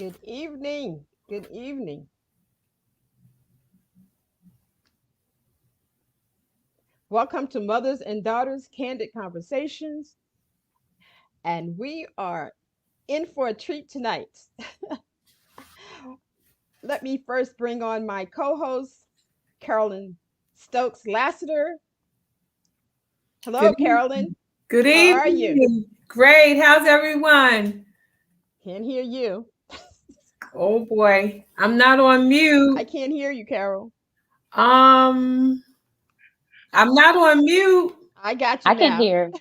Good evening. Good evening. Welcome to Mothers and Daughters Candid Conversations. And we are in for a treat tonight. Let me first bring on my co host, Carolyn Stokes Lassiter. Good Hello, Carolyn. evening. Good How are you? evening. Great. How's everyone? Can't hear you. Oh boy. I'm not on I mute. can't hear you, Carol. Um, I'm not on mute. I got you I can now. hear.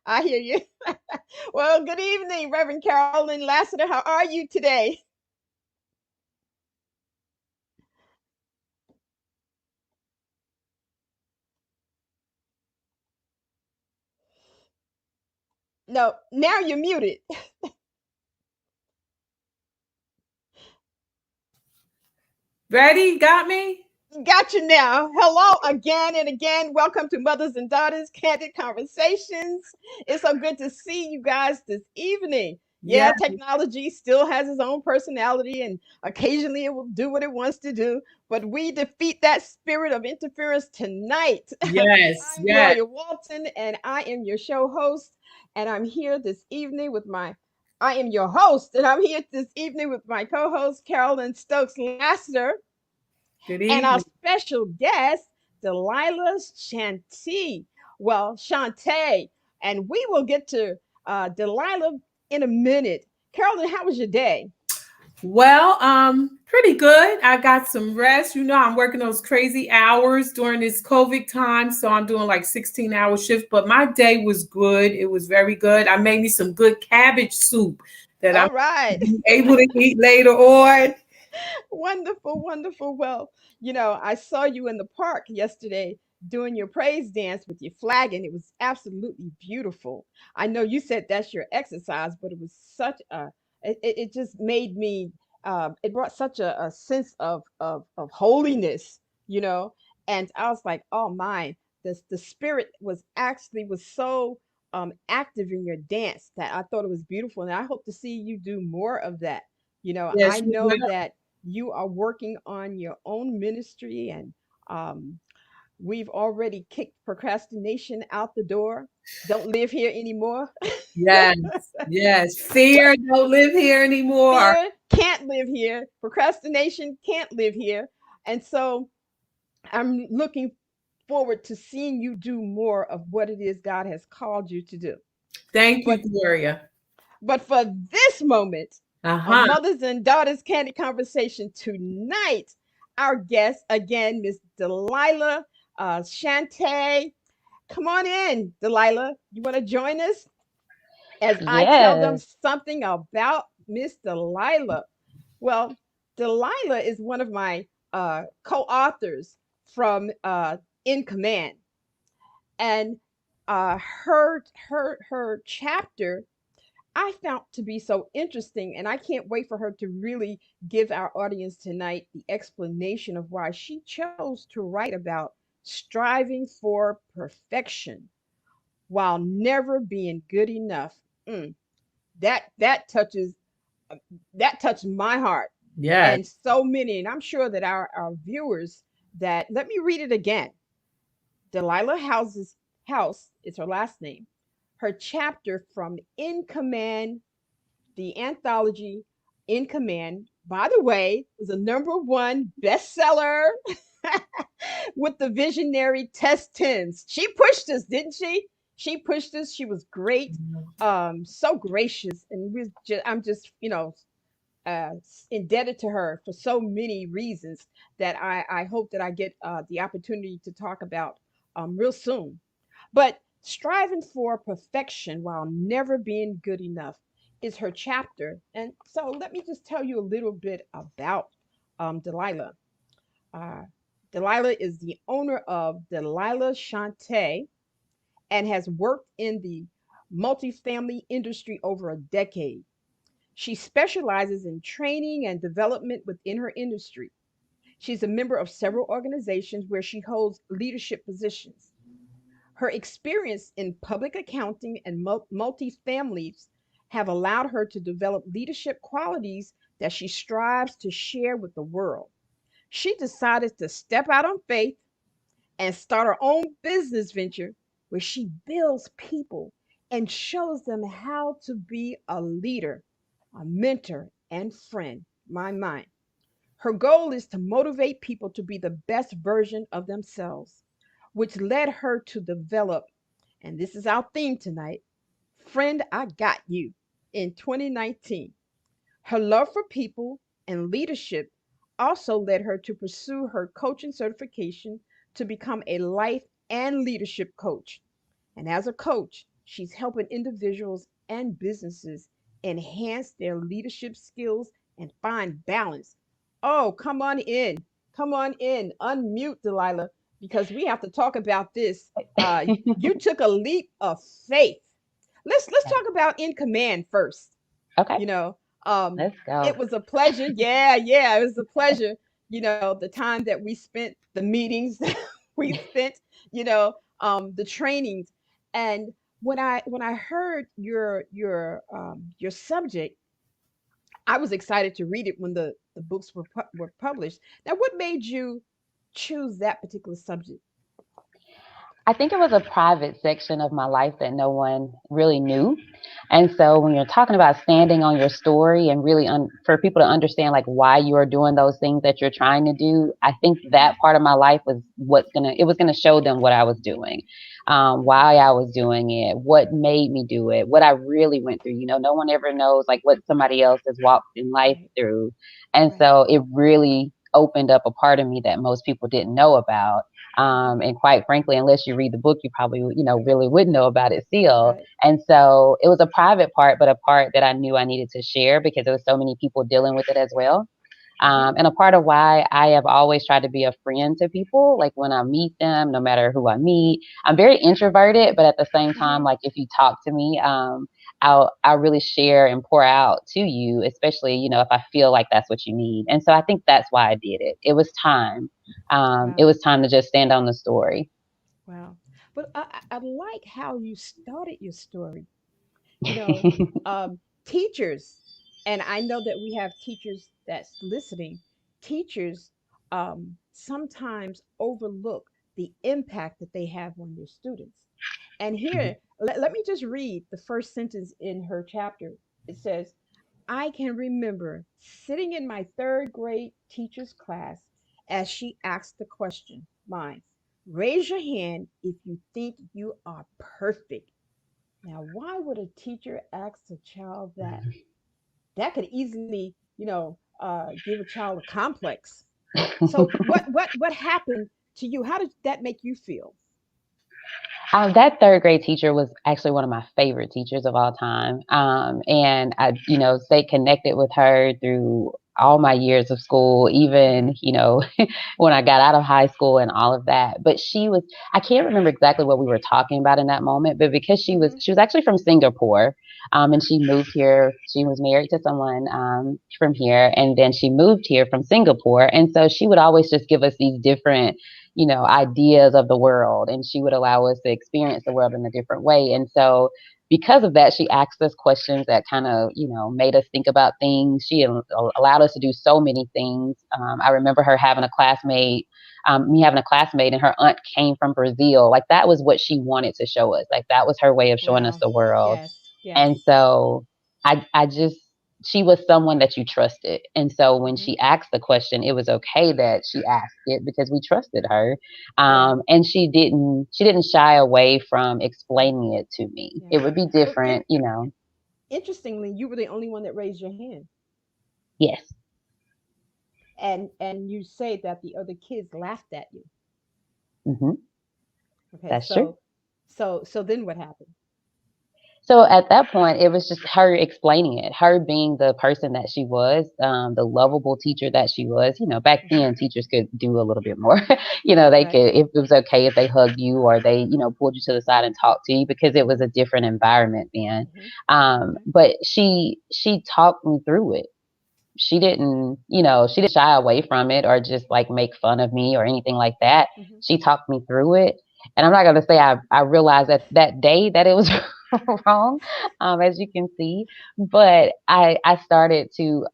I hear you. Well, good evening, Reverend Carolyn Lassiter. How are you today? No, now you're muted. Ready? Got me? Got you now. Hello again and again. Welcome to Mothers and Daughters Candid Conversations. It's so good to see you guys this evening. Yeah. Yeah, technology still has its own personality and occasionally it will do what it wants to do, but we defeat that spirit of interference tonight. Yes. I'm Yes. Gloria Walton and I am your show host. And I'm here this evening with my I am your host, and I'm here this evening with my co host, Carolyn Stokes Lassiter Good and our evening. special guest, Delilah Shantee. Well, Shantae, and we will get to Delilah in a minute. Carolyn, how was your day? Pretty good. I got some rest. I'm working those crazy hours during this COVID time, so I'm doing like 16-hour shifts, but my day was good. It was very good. I made me some good cabbage soup that I'm All right. able to eat later on. Wonderful, wonderful. Well, I saw you in the park yesterday doing your praise dance with your flag, and it was absolutely beautiful. I know you said that's your exercise, but it was such it just made me, it brought such a sense of holiness, you know. And I was like, oh my, the spirit was so active in your dance that I thought it was beautiful. And I hope to see you do more of that. I Yes, you know will. that you are working on your own ministry, and um, we've already kicked procrastination out the door. Don't live here anymore. Yes, yes. Fear don't live here anymore. Fear can't live here. Procrastination can't live here. And so I'm looking forward to seeing you do more of what it is God has called you to do. Thank you, But Gloria. for this moment of Uh-huh. Mothers and Daughters Candy Conversation tonight, our guest again, Miss Delilah Shantae. Come on in, Delilah. You want to join us as I tell them Yes. something about Miss Delilah? Well, Delilah is one of my co-authors from In Command, and her chapter I found to be so interesting, and I can't wait for her to really give our audience tonight the explanation of why she chose to write about striving for perfection while never being good enough. Mm, that uh, touched my heart Yes. and so many, and I'm sure that our viewers that let me read it again. Delilah House's House is her last name. Her chapter from In Command, the anthology In Command, by the way, was a number 1 bestseller with the visionary Tess Tims. She pushed us, didn't she? She pushed us. She was great, so gracious, and I'm just, uh, indebted to her for so many reasons that I hope that I get the opportunity to talk about real soon. But striving for perfection while never being good enough is her chapter. And so let me just tell you a little bit about Delilah. Uh, Delilah is the owner of Delilah Shante and has worked in the multifamily industry over a decade. She specializes in training and development within her industry. She's a member of several organizations where she holds leadership positions. Her experience in public accounting and multifamilies have allowed her to develop leadership qualities that she strives to share with the world. She decided to step out on faith and start her own business venture where she builds people and shows them how to be a leader, a mentor, and friend. My mind. Her goal is to motivate people to be the best version of themselves, which led her to develop, and this is our theme tonight, Friend, I Got You, in 2019. Her love for people and leadership also led her to pursue her coaching certification to become a life and leadership coach. And as a coach, she's helping individuals and businesses enhance their leadership skills and find balance. Oh, come on in. Come on in. Unmute, Delilah, because we have to talk about this. You took a leap of faith. Let's Okay. talk about In Command first. Okay. You know, um, Let's go. it was a pleasure. Yeah, yeah, it was a pleasure. You know, the time that we spent, the meetings that we spent, the trainings, and when I heard your subject, I was excited to read it when the books were published. Now, what made you choose that particular subject? I think it was a private section of my life that no one really knew. And so when you're talking about standing on your story and really for people to understand like why you are doing those things that you're trying to do, I think Mhm. that part of my life was it was gonna show them what I was doing, why I was doing it, what made me do it, what I really went through. No one ever knows like what somebody else has walked in life Right, through. And right. so it really opened up a part of me that most people didn't know about. Mhm. And quite frankly, unless you read the book, you probably, really wouldn't know about it still. Right. And so it was a private part, but a part that I knew I needed to share because there was so many people dealing with it as well. Mhm. And a part of why I have always tried to be a friend to people, like when I meet them, no matter who I meet, I'm very introverted, but at the same time, Mhm. like if you talk to me, I'll really share and pour out to you, especially if I feel like that's what you need. And so I think that's why I did it. It was time. It Wow. was time to just stand on the story. Wow. But I like how you started your story. You know, teachers, and I know that we have teachers that's listening. Teachers sometimes overlook the impact that they have on their students. And here, let me just read the first sentence in her chapter. It says, I can remember sitting in my third grade teacher's class as she asked the question, mine, raise your hand if you think you are perfect. Now, why would a teacher ask a child that? That could easily, give a child a complex. So, what happened to you? How did that make you feel? That third grade teacher was actually one of my favorite teachers of all time. And I, stayed connected with her through all my years of school, even, when I got out of high school and all of that. But I can't remember exactly what we were talking about in that moment, but because Hmm. she was actually from Singapore, and she moved here. She was married to someone, from here, and then she moved here from Singapore. And so she would always just give us these different ideas of the world, and she would allow us to experience the world in a different way. And so, because of that, she asked us questions that kind of, made us think about things. She allowed us to do so many things. I remember her having a classmate, me having a classmate, and her aunt came from Brazil. Like that was what she wanted to show us. Like that was her way of showing us Wow. the world. Yes. And Yes. so I just, she was someone that you trusted. And so when Hmm. she asked the question, it was okay that she asked it because we trusted her. Yeah. And she didn't shy away from explaining it to me. Yeah. It would be Well, different. interestingly, you were the only one that raised your hand, Yes. and you say that the other kids laughed at you. Hmm. Okay. That's true. So then what happened? So at that point, it was just her explaining it, her being the person that she was, the lovable teacher that she was. Back Hmm. then, teachers could do a little bit more. They Right. could, if it was okay if they hugged you or they, pulled you to the side and talked to you because it was a different environment then. Hmm. Okay. But she talked me through it. She didn't shy away from it or just like make fun of me or anything like that. Hmm. She talked me through it. And I'm not going to say I realized that day that it was wrong, as you can see. But I started to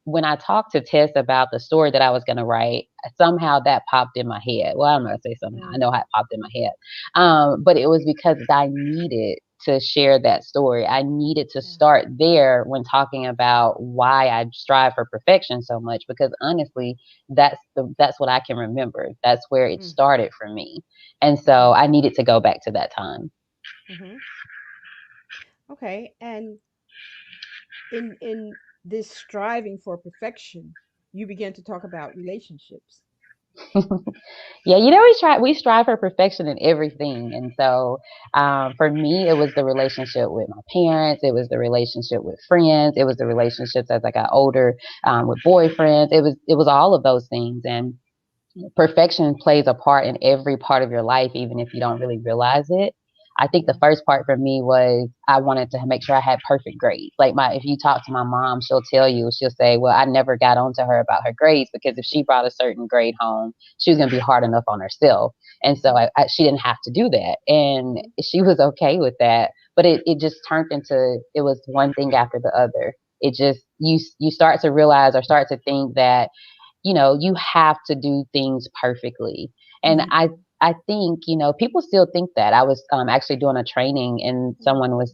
when I talked to Tess about the story that I was going to write. Somehow that popped in my head. Well, I'm going to say somehow. I know how it popped in my head. But it was because I needed to share that story. I needed to start there when talking about why I strive for perfection so much, because honestly, that's what I can remember. That's where it started for me. And so I needed to go back to that time. Mm-hmm. Okay. And in this striving for perfection, you begin to talk about relationships. Yeah, we strive for perfection in everything. And so for me, it was the relationship with my parents, it was the relationship with friends, it was the relationships as I got older, with boyfriends. It was all of those things. And perfection plays a part in every part of your life, even if you don't really realize it. I think the first part for me was I wanted to make sure I had perfect grades. Like if you talk to my mom, she'll say, well, I never got on to her about her grades, because if she brought a certain grade home, she was going to be hard enough on herself. And so she didn't have to do that. And she was okay with that. But it just turned into, it was one thing after the other. It just, you start to realize or start to think that you have to do things perfectly. And I think, people still think that. I was actually doing a training, and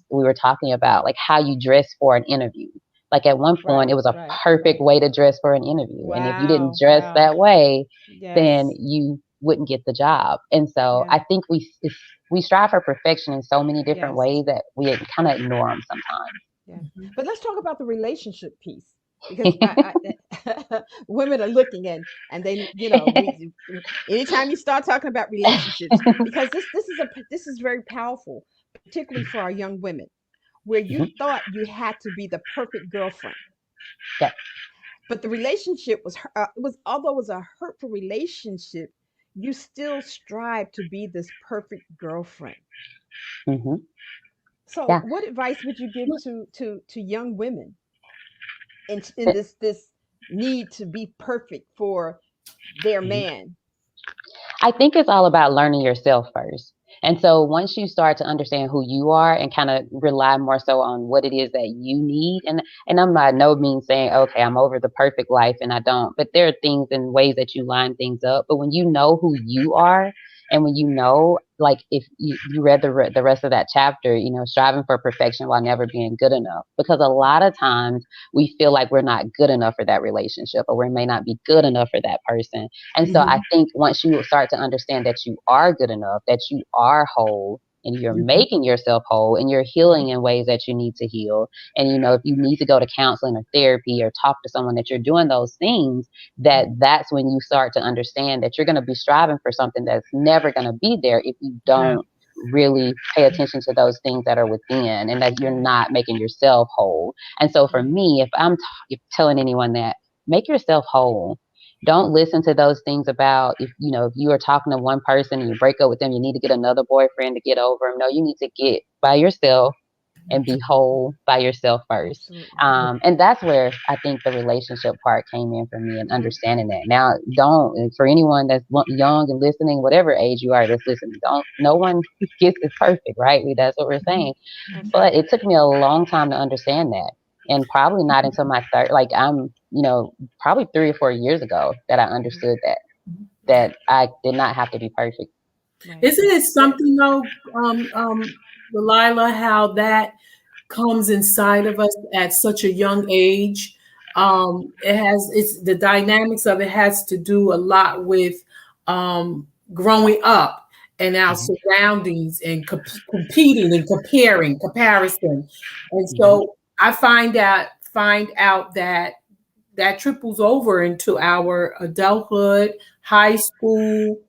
we were talking about like how you dress for an interview. Like at one point, it was a perfect way to dress for an interview. Wow. And if you didn't dress that way, then Yes. you wouldn't get the job. And so I think we strive for perfection in so many different ways that we kind of ignore them sometimes. Yeah. But let's talk about the relationship piece, because women are looking, and they, anytime you start talking about relationships, because this is very powerful, particularly for our young women, where you thought you had to be the perfect girlfriend. Yeah. But the relationship although it was a hurtful relationship, you still strive to be this perfect girlfriend. Mm-hmm. So Yeah. what advice would you give to young women in this need to be perfect for their man? I think it's all about learning yourself first. And so once you start to understand who you are and kind of rely more so on what it is that you need, and I'm by no means saying, okay, I'm over the perfect life and I don't, but there are things and ways that you line things up. But when you know who you are, and when like if you read the rest of that chapter, striving for perfection while never being good enough, because a lot of times we feel like we're not good enough for that relationship, or we may not be good enough for that person. And so I think once you start to understand that you are good enough, that you are whole, and you're making yourself whole, and you're healing in ways that you need to heal. And, if you need to go to counseling or therapy or talk to someone, that you're doing those things, that's when you start to understand that you're going to be striving for something that's never going to be there if you don't really pay attention to those things that are within, and that you're not making yourself whole. And so for me, if I'm telling anyone that, make yourself whole. Don't listen to those things about if you are talking to one person and you break up with them, you need to get another boyfriend to get over them. No, you need to get by yourself and be whole by yourself first. Absolutely. And that's where I think the relationship part came in for me, and understanding that. Now, for anyone that's young and listening, whatever age you are that's listening, no one gets it perfect, right? That's what we're saying. But it took me a long time to understand that. And probably not until my third, like probably 3 or 4 years ago that I understood that I did not have to be perfect. Isn't it something though, Delilah, how that comes inside of us at such a young age? It's the dynamics of it has to do a lot with growing up and our surroundings and competing and comparison. And so I find out that triples over into our adulthood, high school,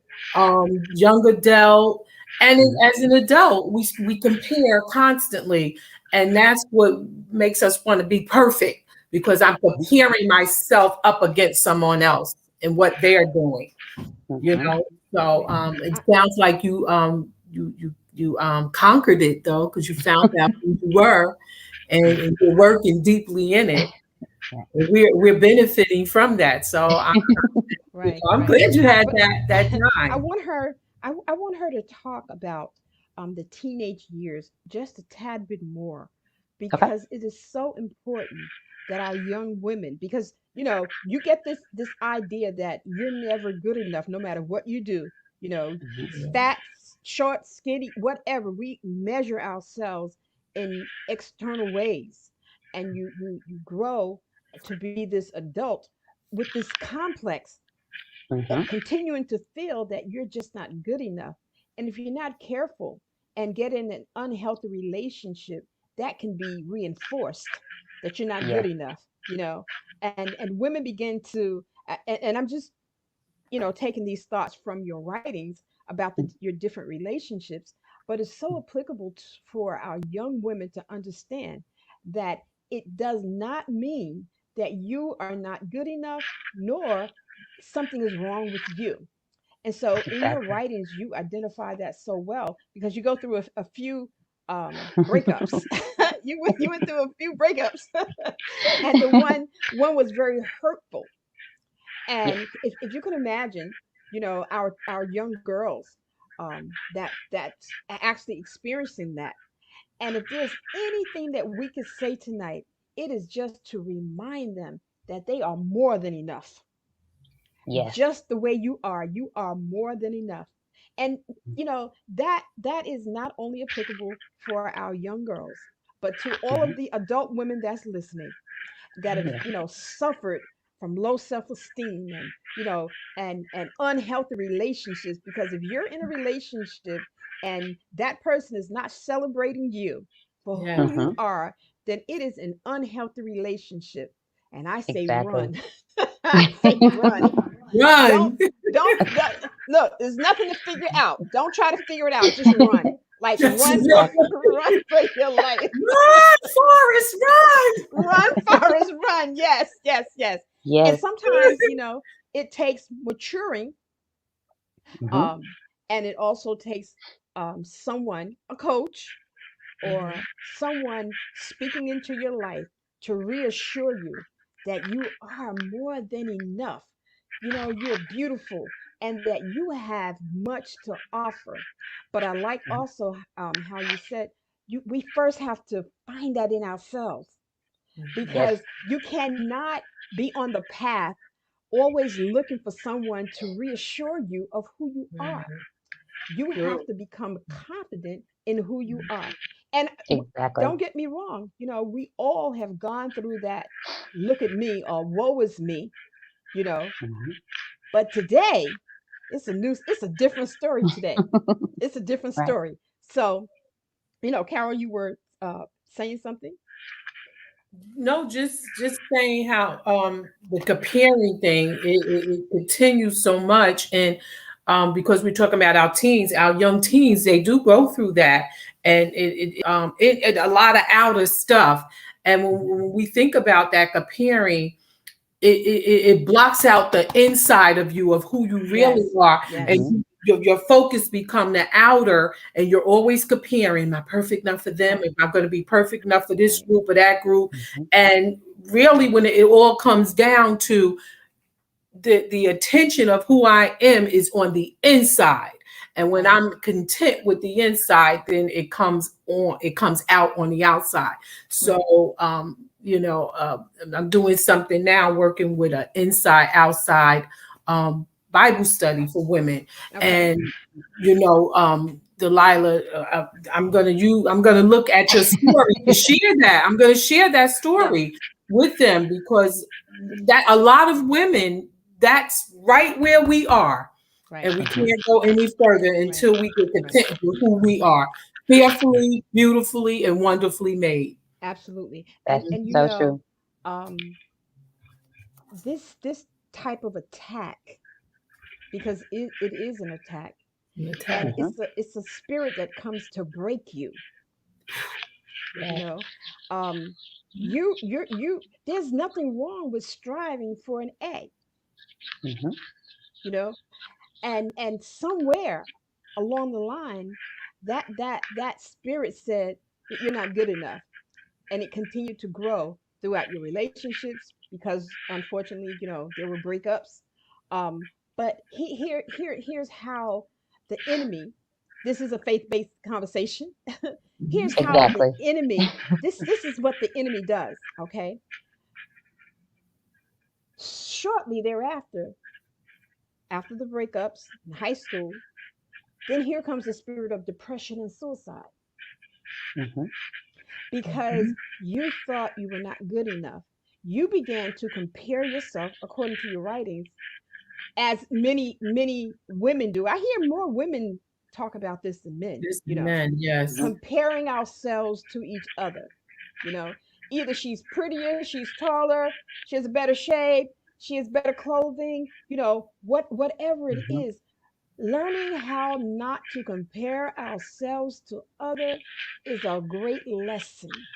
young adult, and as an adult, we compare constantly, and that's what makes us want to be perfect, because I'm comparing myself up against someone else and what they're doing. So it sounds like you conquered it though, because you found out who you were, and you're working deeply in it. We're benefiting from that. So I'm glad you had that time. I want her to talk about the teenage years just a tad bit more, Okay. because it is so important that our young women, because you get this idea that you're never good enough no matter what you do. you know Mhm. Fat, short, skinny, whatever, we measure ourselves in external ways. And you grow to be this adult with this complex, Mhm. continuing to feel that you're just not good enough. And if you're not careful and get in an unhealthy relationship, that can be reinforced that you're not good Yes. enough. And women begin to, and I'm just taking these thoughts from your writings about your different relationships, but it's so applicable for our young women to understand that it does not mean that you are not good enough, nor something is wrong with you. And so in your Exactly. writings, you identify that so well, because you go through a few breakups. You went through a few breakups, and the one was very hurtful. Yes. And if you can imagine, our young girls, that's actually experiencing that. And if there's anything that we could say tonight, it is just to remind them that they are more than enough. Yes. Just the way you are more than enough. And that is not only applicable for our young girls, but to all of Mhm. the adult women that's listening, that have Yeah. suffered from low self-esteem, and unhealthy relationships. Because if you're in a relationship and that person is not celebrating you for who Yes. you Mhm. are, then it is an unhealthy relationship. And I say Exactly. run. I say run. don't Run. don't look, there's nothing to figure out. Don't try to figure it out, just run. Like, Just run for Exactly. run for your life. run, Forrest, run. Run, Forrest, run. Yes, yes, yes. And Yes. sometimes, it takes maturing, Mhm. um, and it also takes someone, a coach, Mhm. or someone speaking into your life to reassure you that you are more than enough. You're beautiful, and that you have much to offer. But I like Mhm. also how you said, we first have to find that in ourselves, Yes. because you cannot be on the path always looking for someone to reassure you of who you are. Mhm. You have True. to become confident in who you are. And Exactly. don't get me wrong, we all have gone through that look at me or woe is me, you know, Mhm. but today it's a different story today. It's a different Right. story. So, Carol, you were saying something? No, just saying how the comparing thing it continues so much, and because we're talking about our teens, our young teens, they do go through that, and it a lot of outer stuff, and Mhm. when we think about that comparing, it blocks out the inside of you of who you really Yes, are, and yes. Mhm. your focus become the outer, and you're always comparing, am I perfect enough for them, Right, am I going to be perfect enough for this right. group or that group. Mhm. And really when it all comes down to the attention of who I am is on the inside. And when Right. I'm content with the inside, then it comes out on the outside. Right. So I'm doing something now, working with an inside outside Bible study for women. Okay. And Delilah, I'm gonna look at your story to share that. I'm gonna share that Yeah. story with them, because that a lot of women, that's right where we are. Right. And we Mhm. can't go any further Right. until we get Right. content with who we are. Fearfully, beautifully, and wonderfully made. Absolutely. And That's and so true. um this type of attack, because it is an attack, and Okay. Mhm. it's a spirit that comes to break you. you Yeah. know um you there's nothing wrong with striving for an A. Mhm. you know and somewhere along the line, that spirit said you're not good enough, and it continued to grow throughout your relationships, because unfortunately, there were breakups. But here's how the enemy This is a faith-based conversation. Here's Mhm. how the Exactly. enemy, this is what the enemy does, okay? Shortly thereafter, after the breakups in high school, then here comes the spirit of depression and suicide Hmm. because you thought you were not good enough. You began to compare yourself, according to your writings, as many women do. I hear more women talk about this than men, This man, yes. comparing ourselves to each other. You know, either she's prettier, she's taller, she has a better shape, she has better clothing, whatever it Hmm. is. Learning how not to compare ourselves to other is a great lesson.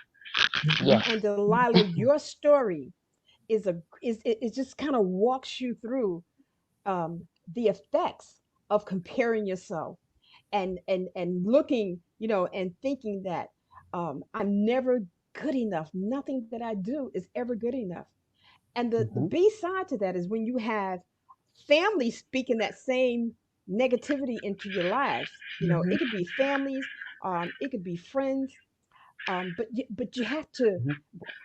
Yes. And Delilah, your story it just kind of walks you through the effects of comparing yourself and looking, and thinking that I'm never good enough. Nothing that I do is ever good enough. And the Hmm. B side to that is when you have family speaking that same negativity into your lives. Mhm. It could be families, it could be friends, but you have to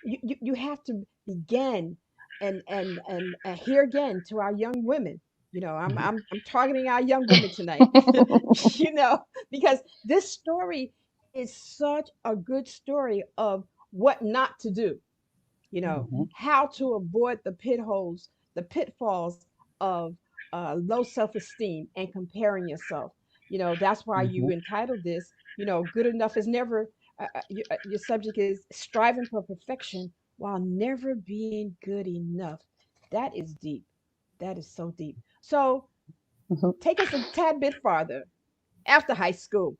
you have to begin and here again to our young women. I'm targeting our young women tonight. Because this story is such a good story of what not to do, Hmm. how to avoid the pit holes, the pitfalls of low self-esteem and comparing yourself. That's why you Hmm. entitled this, good enough is never, your subject is striving for perfection while never being good enough. That is deep. That is so deep. So Hmm. take us a tad bit farther after high school.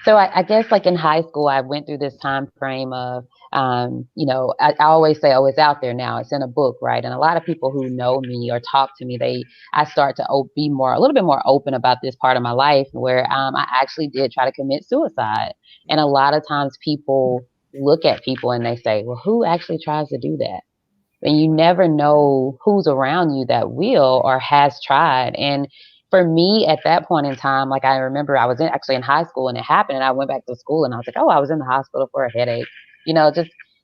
So I guess like in high school, I went through this time frame of, I always say, oh, it's out there now. It's in a book, right? And a lot of people who know me or talk to me, I start to be a little bit more open about this part of my life where I actually did try to commit suicide. And a lot of times people look at people and they say, well, who actually tries to do that? And you never know who's around you that will or has tried. And for me at that point in time, like I remember I was actually in high school and it happened and I went back to school and I was like, oh, I was in the hospital for a headache,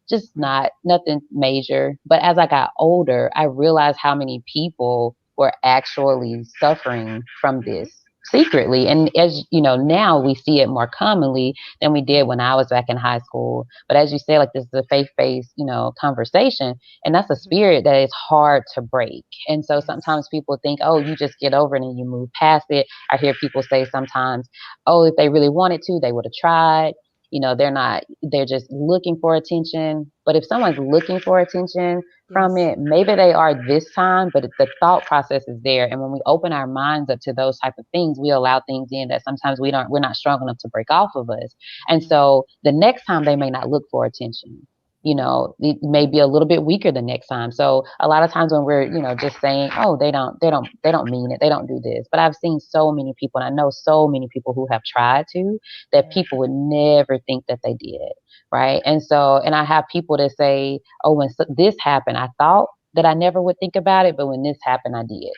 just Right. not nothing major. But as I got older, I realized how many people were actually suffering from Mm-hmm. this secretly. And as you know, now we see it more commonly than we did when I was back in high school. But as you say, like this is a faith-based, conversation, and that's a Mm-hmm. spirit that is hard to break. And so Yes. sometimes people think, oh, you just get over it and you move past it. I hear people say sometimes, oh, if they really wanted to, they would have tried. They're just looking for attention. But if someone's looking for attention from Yes. it, maybe they are this time, but the thought process is there. And when we open our minds up to those type of things, we allow things in that sometimes we're not strong enough to break off of us. And Yeah. so the next time they may not look for attention. It may be a little bit weaker the next time. So a lot of times when we're, just saying, oh, they don't mean it. They don't do this. But I've seen so many people and I know so many people who have tried to that Yeah. people would never think that they did. Right. And so, and I have people that say, oh, when this happened, I thought that I never would think about it. But when this happened, I did.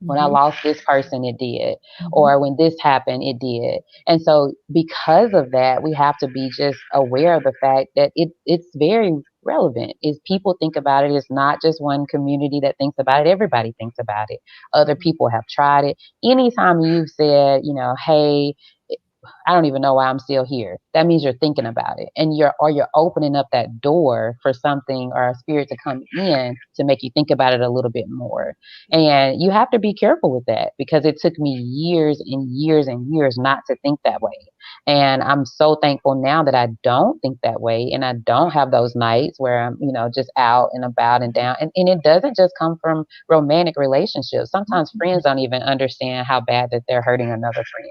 When I Mhm. lost this person, it did. Mhm. Or when this happened, it did. And so because of that, we have to be just aware of the fact that it's very relevant. Is people think about it. It's not just one community that thinks about it. Everybody thinks about it. Other Mm-hmm. people have tried it. Anytime you've said, hey, I don't even know why I'm still here. That means you're thinking about it and you're opening up that door for something or a spirit to come in to make you think about it a little bit more. Yeah. And you have to be careful with that because it took me years and years and years not to think that way. And I'm so thankful now that I don't think that way and I don't have those nights where I'm, just out and about and Mm-hmm. down. And it doesn't just come from romantic relationships. Sometimes friends don't even understand how bad that they're hurting another friend.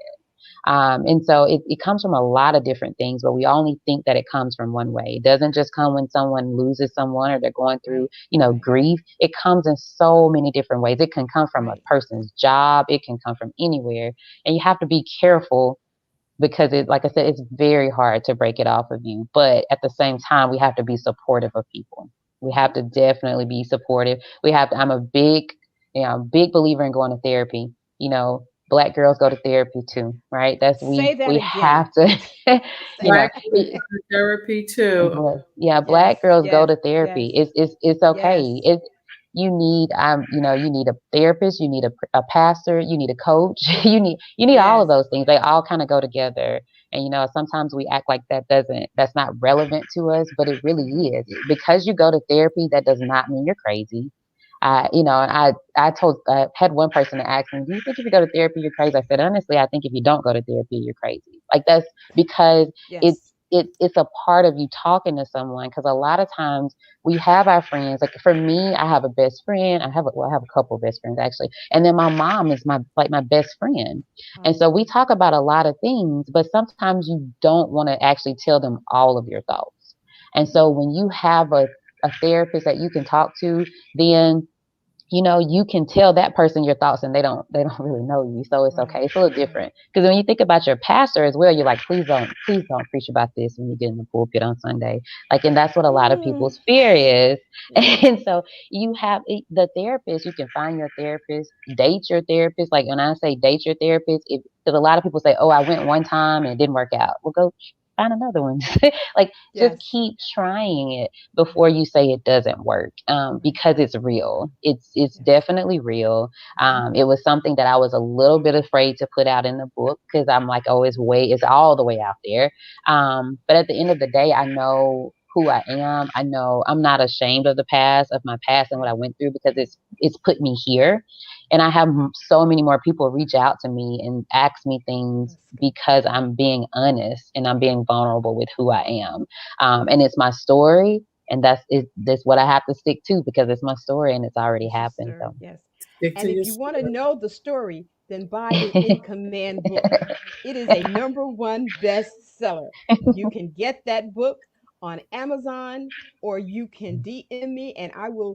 And so it comes from a lot of different things, but we only think that it comes from one way. It doesn't just come when someone loses someone or they're going through, Right. Right. grief. It comes in so many different ways. It can come from a Right. person's job. It can come from anywhere. And you have to be careful because like I said, it's very hard to break it off of you. But at the same time, we have to be supportive of people. We Mm-hmm. have to definitely be supportive. I'm a big believer in going to therapy, you know, Black girls go to therapy too, right? That's Say that we again. have to, Say you know, Black that girls again. go to therapy too. yeah, Yes, Black girls go yes, to therapy. yes, It's yes, okay. You need you know, you need a therapist, you need a pastor, you need a coach, you need all yes. of those things. They all kind of go together. And you know, sometimes we act like that's not relevant to us, but it really Hmm. is. Because you go to therapy, that does not mean you're crazy. You know, and I had one person that asked me, "Do you think if you go to therapy, you're crazy?" I said, honestly, I think if you don't go to therapy, you're crazy. Like that's because it's Yes. it's a part of you talking to someone. Because a lot of times we have our friends. Like for me, I have a best friend. I have a couple of best friends actually, and then my mom is my best friend. And so we talk about a lot of things, but sometimes you don't want to actually tell them all of your thoughts. And so when you have a therapist that you can talk to, then you know you can tell that person your thoughts and they don't really know you, so it's Right. okay. It's a little Right. different because when you think about your pastor as well, you're like, please don't preach about this when you get in the pulpit on Sunday, like, and that's what a lot of Mm, people's fear is. yes. And so you have the therapist. You can find your therapist, date your therapist. Like when I say date your therapist, because a lot of people say, oh, I went one time and it didn't work out. Well, go find another one. Like just Yes. keep trying it before you say it doesn't work, Right. because it's real. It's Yes. definitely real. It was something that I was a little bit afraid to put out in the book because I'm like, oh, it's all the way out there. But at the end of the day, I know who I am. I know I'm not ashamed of my past and what I went through, because it's put me here. And I have so many more people reach out to me and ask me things That's good. because I'm being honest and I'm being vulnerable with who I am. And it's my story, and that's what I have to stick to because it's my story and it's already It's your happened. story. So Yes. Stick And to if your you want to story. know the story, then buy the In Command book. It is a #1 bestseller. You can get that book on Amazon, or you can DM me and I will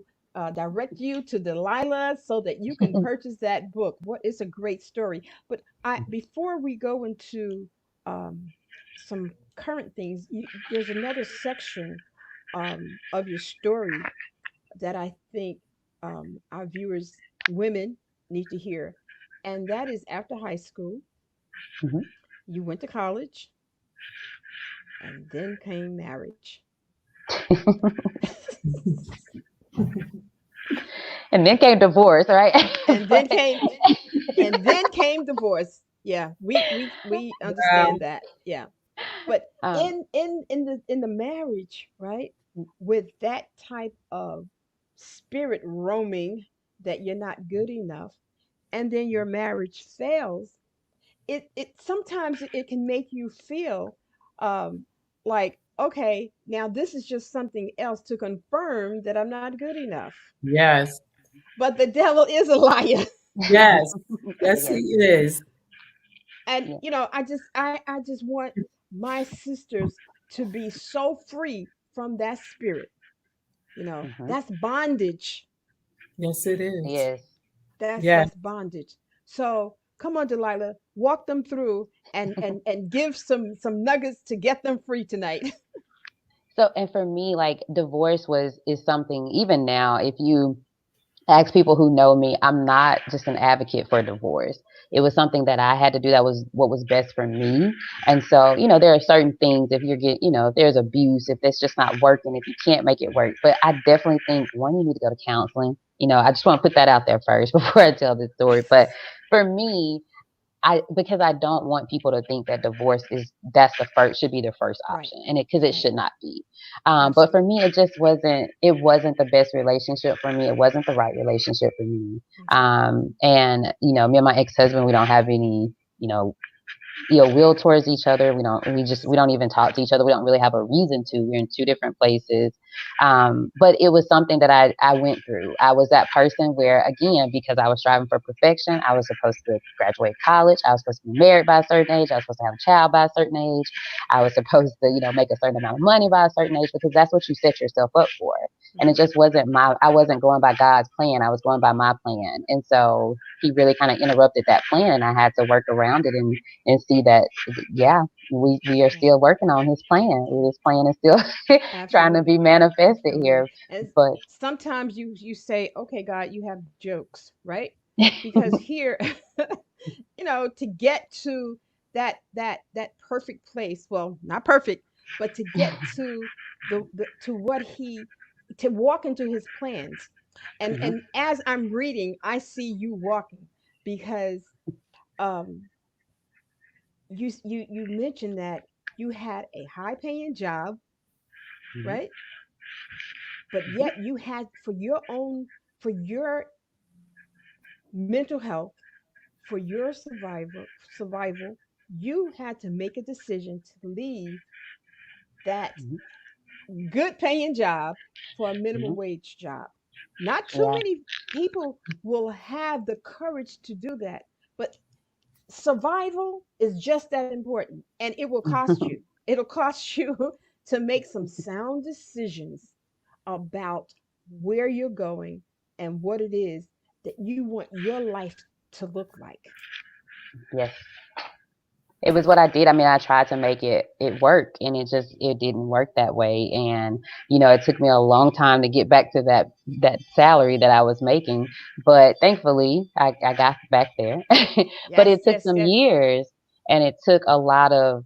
direct you to Delilah so that you can purchase that book. What is a great story. But before we go into um, some current things, there's another section of your story that I think our viewers, women, need to hear. And that is after high school, Mhm. you went to college, and then came marriage. And then came divorce, right? and then But came and then came divorce. Yeah, we Wow. understand that. Yeah. But um, in the marriage, right? With that type of spirit roaming that you're not good enough, and then your marriage fails, it sometimes it can make you feel um like, okay, now this is just something else to confirm that I'm not good enough. Yes. But the devil is a liar. Yes. Yes, he yes, is. And yeah. I just want my sisters to be so free from that spirit. Hmm. That's bondage. Yes, it is. Yes. Yes. That's bondage. So come on, Delilah, walk them through and give some nuggets to get them free tonight. So, and for me, like divorce is something, even now, if you ask people who know me, I'm not just an advocate for divorce. It was something that I had to do. That was what was best for me. And so, you know, there are certain things, if you're getting, you know, if there's abuse, if it's just not working, if you can't make it work. But I definitely think, one, you need to go to counseling. You know, I just want to put that out there first before I tell this story. But for me, because I don't want people to think that divorce that's the first should be the first Right, option, and because it right. should not be. But for Absolutely. me, it wasn't the best relationship for me. It wasn't the right relationship for me. Okay. And you know, me and my ex husband, we don't have any, you know, ill will towards each other. We don't even talk to each other. We don't really have a reason to. We're in two different places. But it was something that I went through. I was that person where, again, because I was striving for perfection, I was supposed to graduate college. I was supposed to be married by a certain age. I was supposed to have a child by a certain age. I was supposed to, you know, make a certain amount of money by a certain age, because that's what you set yourself up for. And it Hmm. just wasn't I wasn't going by God's plan. I was going by my plan. And so he really kind of interrupted that plan, and I had to work around it and see that, yeah, we are Yeah, still working on his plan. His plan is still trying to absolutely. be manifested Absolutely. here. And But sometimes you say, okay, God, you have jokes, right? Because here to get to that perfect place. Well, not perfect, but to get to to what he to walk into his plans. And Mhm. and as I'm reading, I see you walking because um you mentioned that you had a high paying job, Mhm. right? But yet you had for your mental health, for your survival, you had to make a decision to leave that Mhm. good paying job for a minimum Mhm. wage job. Not too Yeah. many people will have the courage to do that, but survival is just that important, and it will cost you. It'll cost you to make some sound decisions about where you're going and what it is that you want your life to look like. Yes. It was what I did. I mean, I tried to make it work, and it didn't work that way. And it took me a long time to get back to that salary that I was making, but thankfully I got back there. But Yes, it took yes, some yes, years, and it took a lot of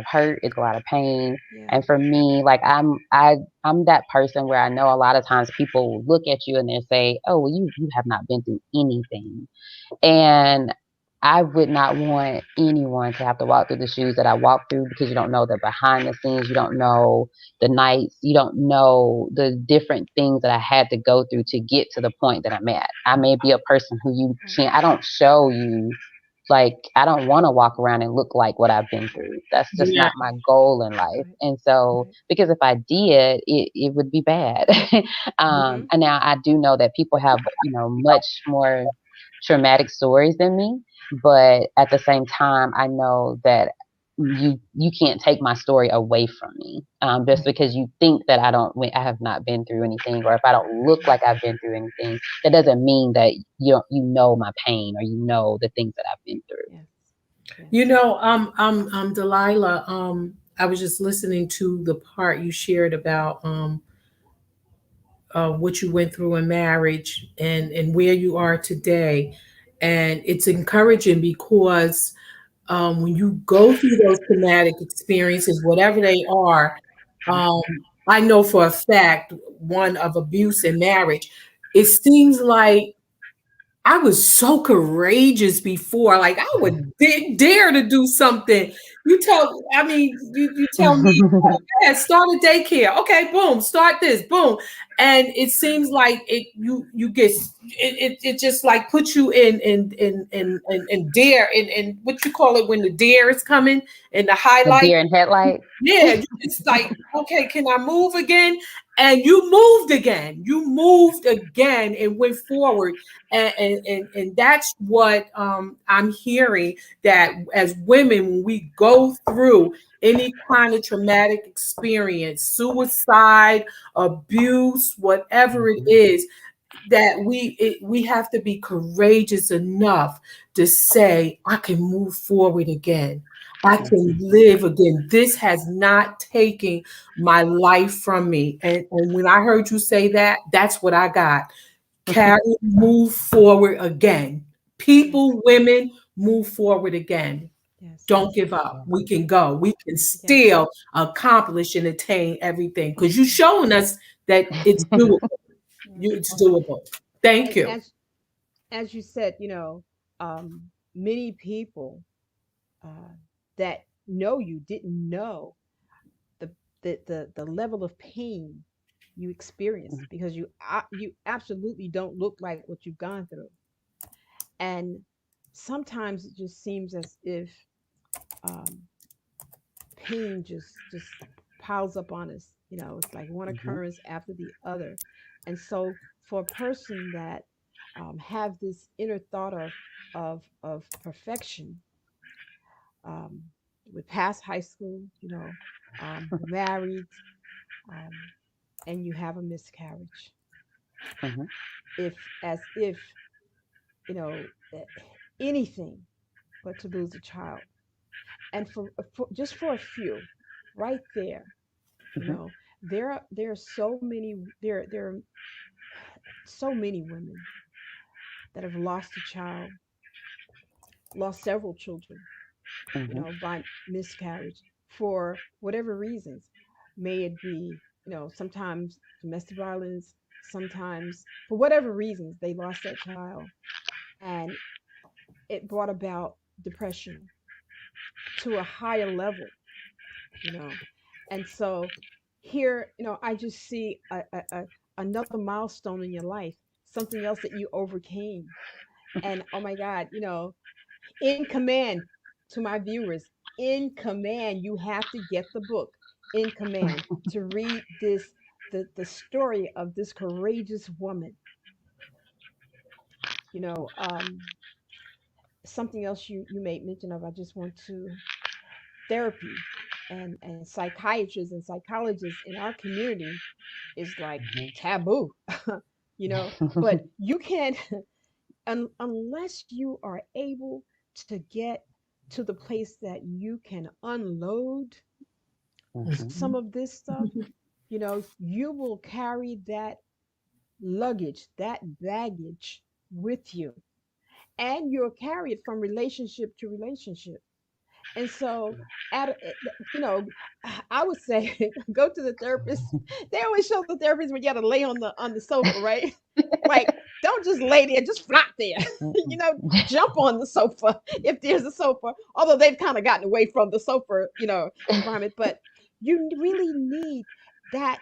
hurt, it took a lot of pain. yeah. And for me, like I'm that person where I know a lot of times people will look at you and they say, "Oh, well, you have not been through anything." And I would not want anyone to have to walk through the shoes that I walked through, because you don't know the behind the scenes, you don't know the nights, you don't know the different things that I had to go through to get to the point that I'm at. I may be a person who Right, I don't show you, like, I don't want to walk around and look like what I've been through. That's just Yeah. not my goal in life. right, And so, right. because if I did, it would be bad. Mm-hmm. And now I do know that people have, much more traumatic stories than me, but at the same time, I know that you can't take my story away from me, just Right, because you think that I have not been through anything, or if I don't look right. like I've been through anything, that doesn't mean that you know my pain, or the things that I've been through. Yes, yes. Delilah, I was just listening to the part you shared about what you went through in marriage and where you are today. And it's encouraging because when you go through those traumatic experiences, whatever they are, um, I know for a fact, one of abuse in marriage, it seems like I was so courageous before. Like I would dare to do something. You tell me, oh, yeah, start a daycare. Okay, boom, start this, boom. And it seems like you get it just like puts you in dare in what you call it when the dare is coming and the The highlight. deer in headlight. Yeah, it's like, okay, can I move again? And you moved again. You moved again and went forward. And that's what I'm hearing, that as women, when we go through any kind of traumatic experience, suicide, abuse, whatever it Mhm. is, that we have to be courageous enough to say, I can move forward again. I Yes. can live again. This has not taken my life from me. And when I heard you say that, that's what I got. Carry, move forward again. Yes, People, women, move forward again. yes, Don't give up. Yeah. We can go. We can yes, still accomplish and attain everything because you're yes, showing us that it's doable. yes. It's doable. Thank And you. as you said, many people uh, that know you didn't know the the level of pain you experienced, because you absolutely don't look like what you've gone through. And sometimes it just seems as if um, pain just piles up on us. It's like one Mhm. occurrence after the other. And so for a person that have this inner thought of perfection, um, with past high school, married, um, and you have a miscarriage, Mhm. if you know eh, anything but to lose a child. And for just for a few, right there, you Mhm. know there are so many, there are so many women that have lost a child lost several children, Mhm. by miscarriage for whatever reasons. May it be, sometimes domestic violence, sometimes for whatever reasons they lost that child, and it brought about depression to a higher level, you know. And so here, I just see another milestone in your life, something else that you overcame. And oh my God, in command, to my viewers, in command, you have to get the book In Command to read the story of this courageous woman. You know, something else you made mention of, I just want to therapy and psychiatrists and psychologists in our community is like taboo, but you can't unless you are able to get to the place that you can unload Mhm. some of this stuff, you will carry that luggage, that baggage with you, and you'll carry it from relationship to relationship. And so, at you know, I would say go to the therapist. They always show the therapist when you got to lay on the sofa, right? Like, don't just lay there, just flop there. Mhm. Jump on the sofa if there's a sofa. Although they've kind of gotten away from the sofa, environment, but you really need that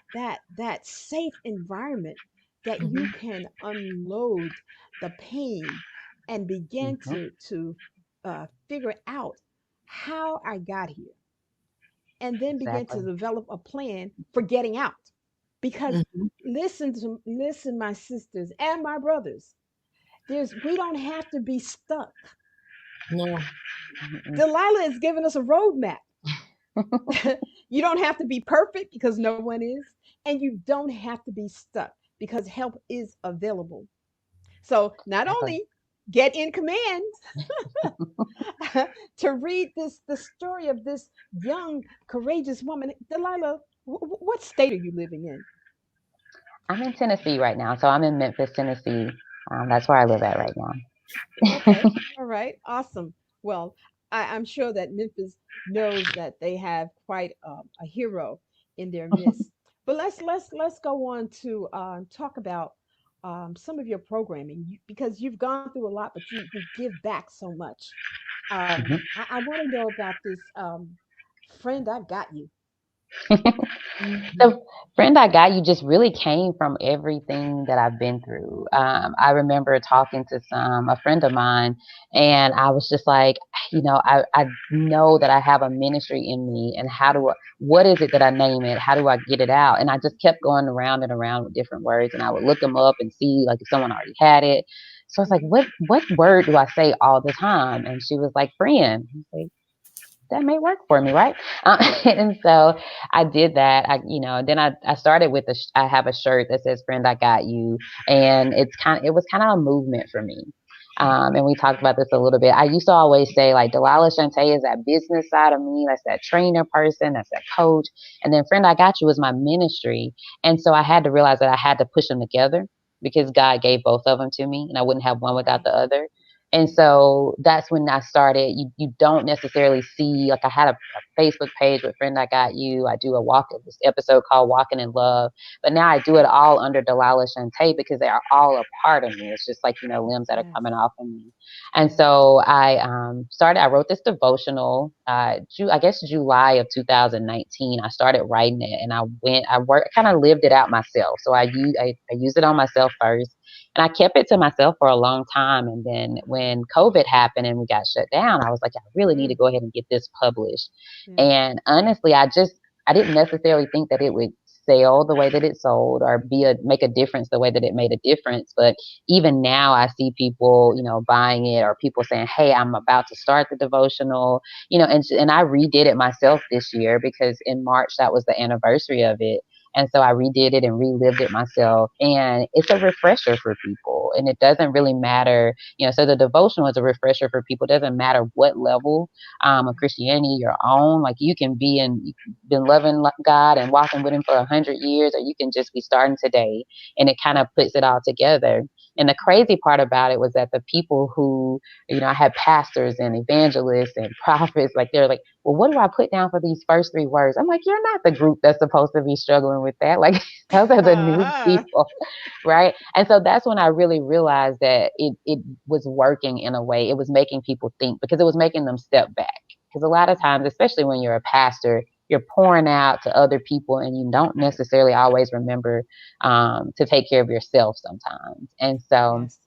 safe environment that you Mhm. can unload the pain and begin Mhm. to figure out how I got here, and then begin Exactly. to develop a plan for getting out. Because Mhm. listen, my sisters and my brothers, we don't have to be stuck. No. Mhm. Delilah is giving us a roadmap. You don't have to be perfect because no one is, and you don't have to be stuck because help is available. So not Exactly. only get in command to read the story of this young, courageous woman. Delilah, what state are you living in? I'm in Tennessee right now, so I'm in Memphis, Tennessee. That's where I live at right now. Okay, all right, awesome. Well, I'm sure that Memphis knows that they have quite a hero in their midst. But let's go on to talk about some of your programming, because you've gone through a lot, but you give back so much. Mhm. I want to know about this friend I got you. Mhm. The friend I got you just really came from everything that I've been through. I remember talking to a friend of mine, and I was just like, I know that I have a ministry in me, and what is it that I name it? How do I get it out? And I just kept going around and around with different words, and I would look them up and see like if someone already had it. So I was like, Mhm. what word do I say all the time? And she was like, friend. I was like, that may work for me, right? And so I did that. Then I started with I have a shirt that says "Friend, I Got You," and it was kind of a movement for me. And we talked about this a little bit. I used to always say like Delilah Shantae is that business side of me, that's that trainer person, that's that coach, and then "Friend, I Got You" is my ministry. And so I had to realize that I had to push them together because God gave both of them to me, and I wouldn't have one without Right. the other. And so that's when I started. You don't necessarily see, like, I had a Facebook page with Friend I Got You. I do this episode called Walking in Love. But now I do it all under Delilah Shantae because they are all a part of me. It's just like, limbs that are Yes. coming off of me. And Yes. so I wrote this devotional, I guess July of 2019. I started writing it, and I worked, kind of lived it out myself. So I used it on myself first, and I kept it to myself for a long time. And then when COVID happened and we got shut down, I was like, I really need to Mm. go ahead and get this published. Yes. And honestly, I didn't necessarily think that it would sell the way that it sold or make a difference the way that it made a difference. But even now I see people, buying it, or people saying, hey, I'm about to start the devotional, and I redid it myself this year because in March, that was the anniversary of it. And so I redid it and relived it myself. And it's a refresher for people. And it doesn't really matter, so the devotional is a refresher for people. It doesn't matter what level of Christianity you're on. Like, you can been loving God and walking with him for 100 years, or you can just be starting today. And it kind of puts it all together. And the crazy part about it was that the people who, I had pastors and evangelists and prophets, like they're like, well, what do I put down for these first three words? I'm like, you're not the group that's supposed to be struggling with that. Like, those are the new Uh-huh. people, right? And so that's when I really realized that it was working in a way. It was making people think, because it was making them step back. Because a lot of times, especially when you're a pastor, you're pouring out to other people and you don't necessarily always remember to take care of yourself sometimes. And so Yes.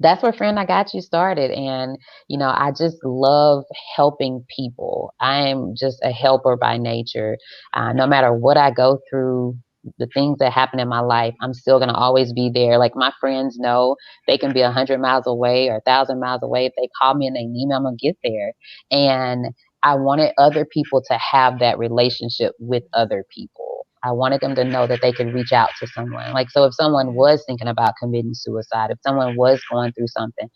that's where Friend I Got You started. And, I just love helping people. I'm just a helper by nature. No matter what I go through, the things that happen in my life, I'm still going to always be there. Like, my friends know they can be 100 miles away or 1,000 miles away. If they call me and they need me, I'm going to get there. And I wanted other people to have that relationship with other people. I wanted them to know that they could reach out to someone. Like, so if someone Yes. was thinking about committing suicide, if someone was going through something,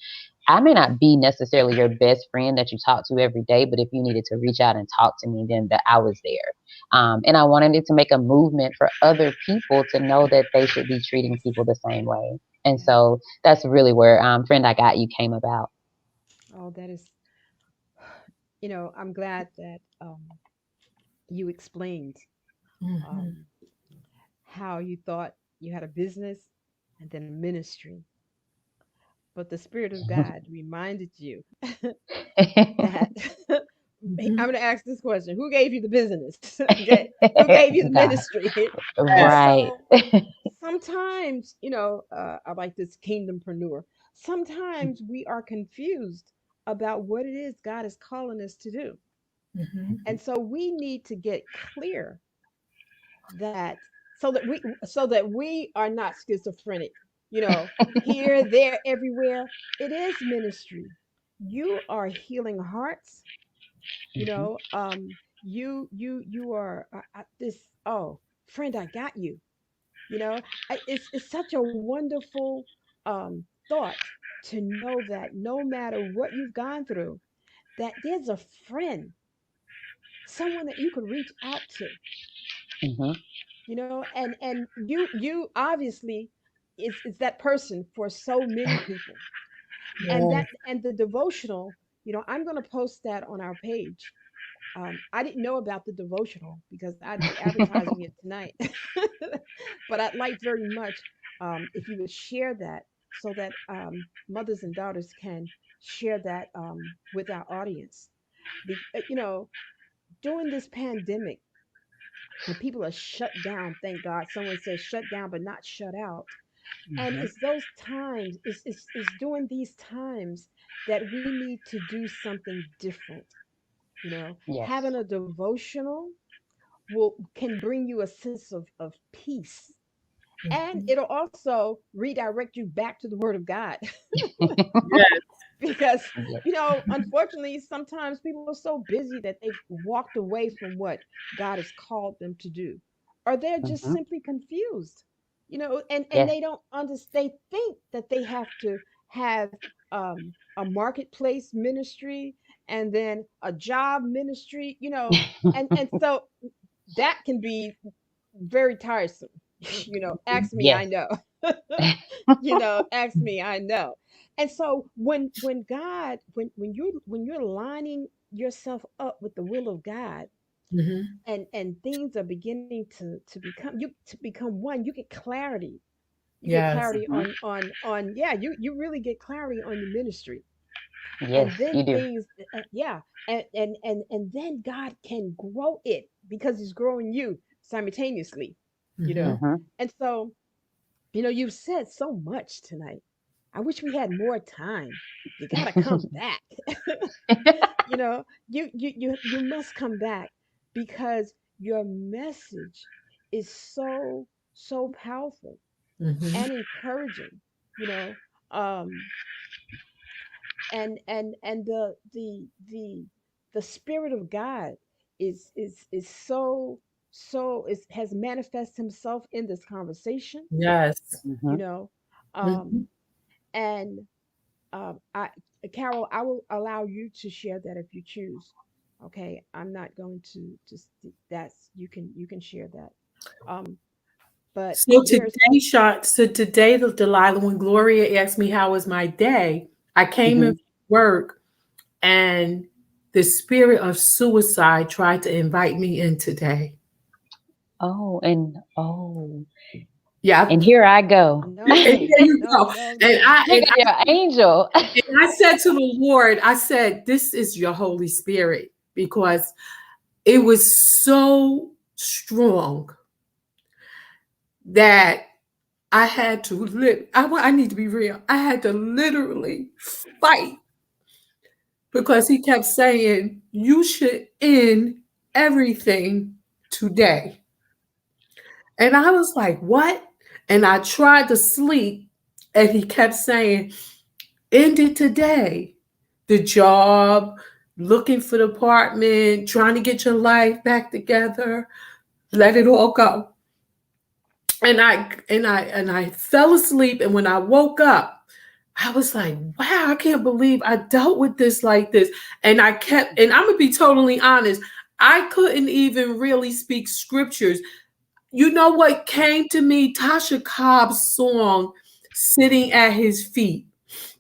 I may not be necessarily your best friend that you talk to every day, but if you needed to reach out and talk to me, then that I was there. And I wanted it to make a movement for other people to know that they should be treating people the same way. And Yes. so that's really where Friend I Got You came about. Oh, that is, I'm glad that you explained Mhm. um, how you thought you had a business and then a ministry, but the Spirit of God reminded you that I'm Mhm. going to ask this question: Who gave you the business? Okay, who gave you the God. ministry? And Yes. Right. so sometimes, I like this kingdompreneur. Sometimes we are confused about what it is God is calling us to do. Mhm. And so we need to get clear that so that we are not schizophrenic, here, there, everywhere. It is ministry. You are healing hearts, you Mhm. know, you are this, oh, friend, I got you. It's such a wonderful thought to know that no matter what you've gone through, that there's a friend, someone that you could reach out to, Mhm. and you obviously is that person for so many people. and Yes. that and the devotional, I'm going to post that on our page. I didn't know about the devotional because I'd be advertising it tonight. But I'd like very much if you would share that so that mothers and daughters can share that with our audience. During this pandemic, when people are shut down, thank God, someone says shut down but not shut out. And Mhm. it's those times, it's during these times that we need to do something different. Yes. Having a devotional can bring you a sense of peace, and Mhm. it'll also redirect you back to the Word of God. Yes. Because Yes. unfortunately, sometimes people are so busy that they've walked away from what God has called them to do, or they're just Mhm. simply confused, and Yes. they don't understand. They think that they have to have a marketplace ministry and then a job ministry, and so that can be very tiresome. Ask me, I Yes. know. Ask me, I know. And so when you're lining yourself up with the will of God, Mhm. and things are beginning to become one, you get clarity. You get Yes. clarity Mhm. on yeah, you really get clarity on your ministry. Yes, And then you do. things, yeah, and then God can grow it because he's growing you simultaneously, you know. Mhm. Mhm. And so, you've said so much tonight. I wish we had more time. You got to come back. You must come back because your message is so powerful Mhm. and encouraging, you know. Um and the spirit of God is has manifested himself in this conversation, Yes. you Mhm. know. Mhm. Um and I Carol, I will allow you to share that if you choose. Okay, I'm not going to that's you can share that. Um But So there's today, Delilah, when Gloria asked me how was my day, I came in Mhm. from work and the spirit of suicide tried to invite me in today. Oh, Yeah. and here I go. And there no, you no, go. no, And no. I Look and at your angel. I said to the Lord, I said, this is your Holy Spirit, because it was so strong that I had to I need to be real. I had to literally fight, because he kept saying, you should end everything today. And I was like, what? And I tried to sleep, and he kept saying, end it today. The job, looking for the apartment, trying to get your life back together, let it all go. And I fell asleep, and when I woke up, I was like, wow, I can't believe I dealt with this like this. And I'm gonna be totally honest, I couldn't even really speak scriptures. You know what came to me? Tasha Cobb's song, Sitting at His Feet.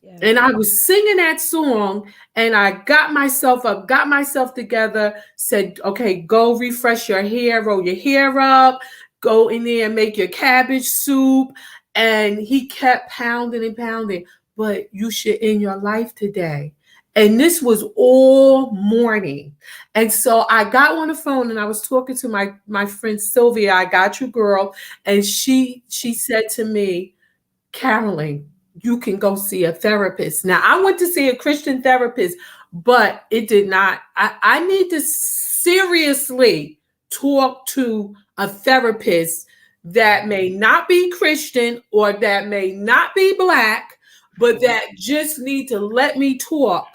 Yes. And I was singing that song, and I got myself up, got myself together, said, okay, go refresh your hair, roll your hair up, go in there and make your cabbage soup. And he kept pounding and pounding, but you should end your life today. And this was all morning. And so I got on the phone, and I was talking to my friend Sylvia, I got you, girl. And she said to me, Carolyn, you can go see a therapist. Now, I went to see a Christian therapist, but it did not. I need to seriously talk to a therapist that may not be Christian or that may not be Black, but that just need to let me talk,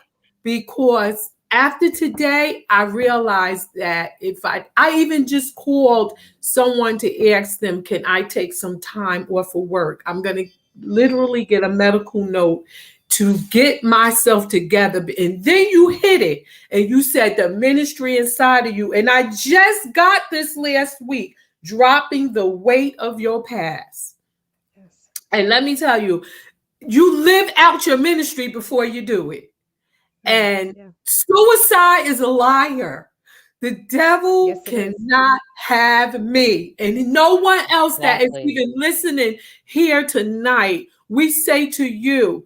because after today, I realized that if I even just called someone to ask them, can I take some time off of work? I'm going to literally get a medical note to get myself together. And then you hit it, and you said the ministry inside of you. And I just got this last week, dropping the weight of your past. Yes. And let me tell you, you live out your ministry before you do it. And Yeah. suicide is a liar. The devil Yes, it is. cannot have me. And no one else that is Exactly. even listening here tonight, we say to you,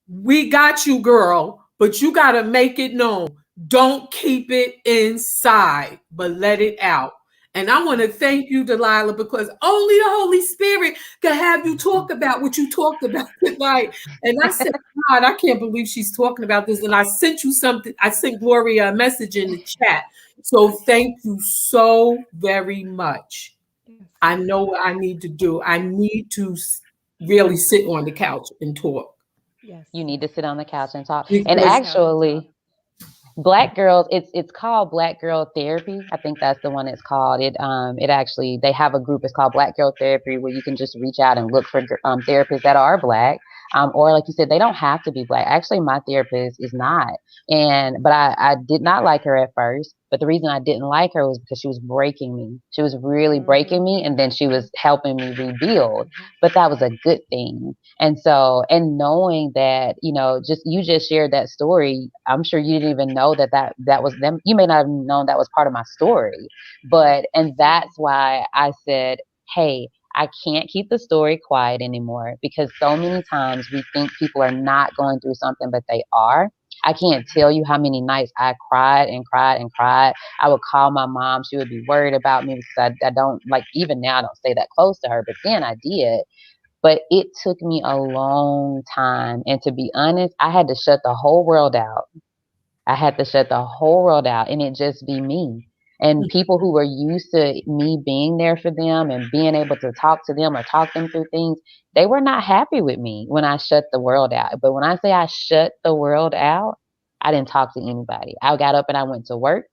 we got you, girl, but you got to make it known. Don't keep it inside, but let it out. And I want to thank you, Delilah, because only the Holy Spirit can have you talk about what you talked about tonight. And I said, God, I can't believe she's talking about this. And I sent you something. I sent Gloria a message in the chat. So thank you so very much. Yes. I know what I need to do. I need to really sit on the couch and talk. Yes. You need to sit on the couch and talk. Sit And on the Because couch and talk. actually, Black girls, it's called Black Girl Therapy. I think that's the one it's called. It actually, they have a group. It's called Black Girl Therapy, where you can just reach out and look for therapists that are Black. Or like you said, they don't have to be Black. Actually, my therapist is not. But I did not like her at first. But the reason I didn't like her was because she was breaking me. She was really breaking me, and then she was helping me rebuild. But that was a good thing. And so, and knowing that, you just shared that story, I'm sure you didn't even know that was them. You may not have known that was part of my story, and that's why I said, hey, I can't keep the story quiet anymore, because so many times we think people are not going through something, but they are. I can't tell you how many nights I cried and cried and cried. I would call my mom. She would be worried about me because I don't, like, even now I don't stay that close to her, but then I did. But it took me a long time. And to be honest, I had to shut the whole world out. I had to shut the whole world out and it just be me. And people who were used to me being there for them and being able to talk to them or talk them through things, they were not happy with me when I shut the world out. But when I say I shut the world out, I didn't talk to anybody. I got up and I went to work.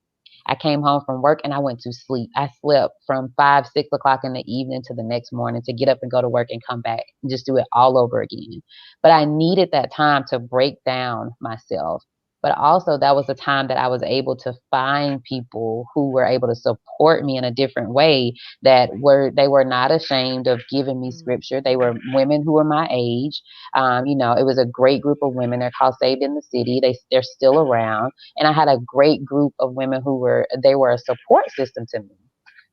I came home from work and I went to sleep. I slept from 5, 6 o'clock in the evening to the next morning to get up and go to work and come back and just do it all over again. But I needed that time to break down myself. But also that was the time that I was able to find people who were able to support me in a different way, that they were not ashamed of giving me scripture. They were women who were my age. It was a great group of women. They're called Saved in the City. They're still around. And I had a great group of women who were a support system to me.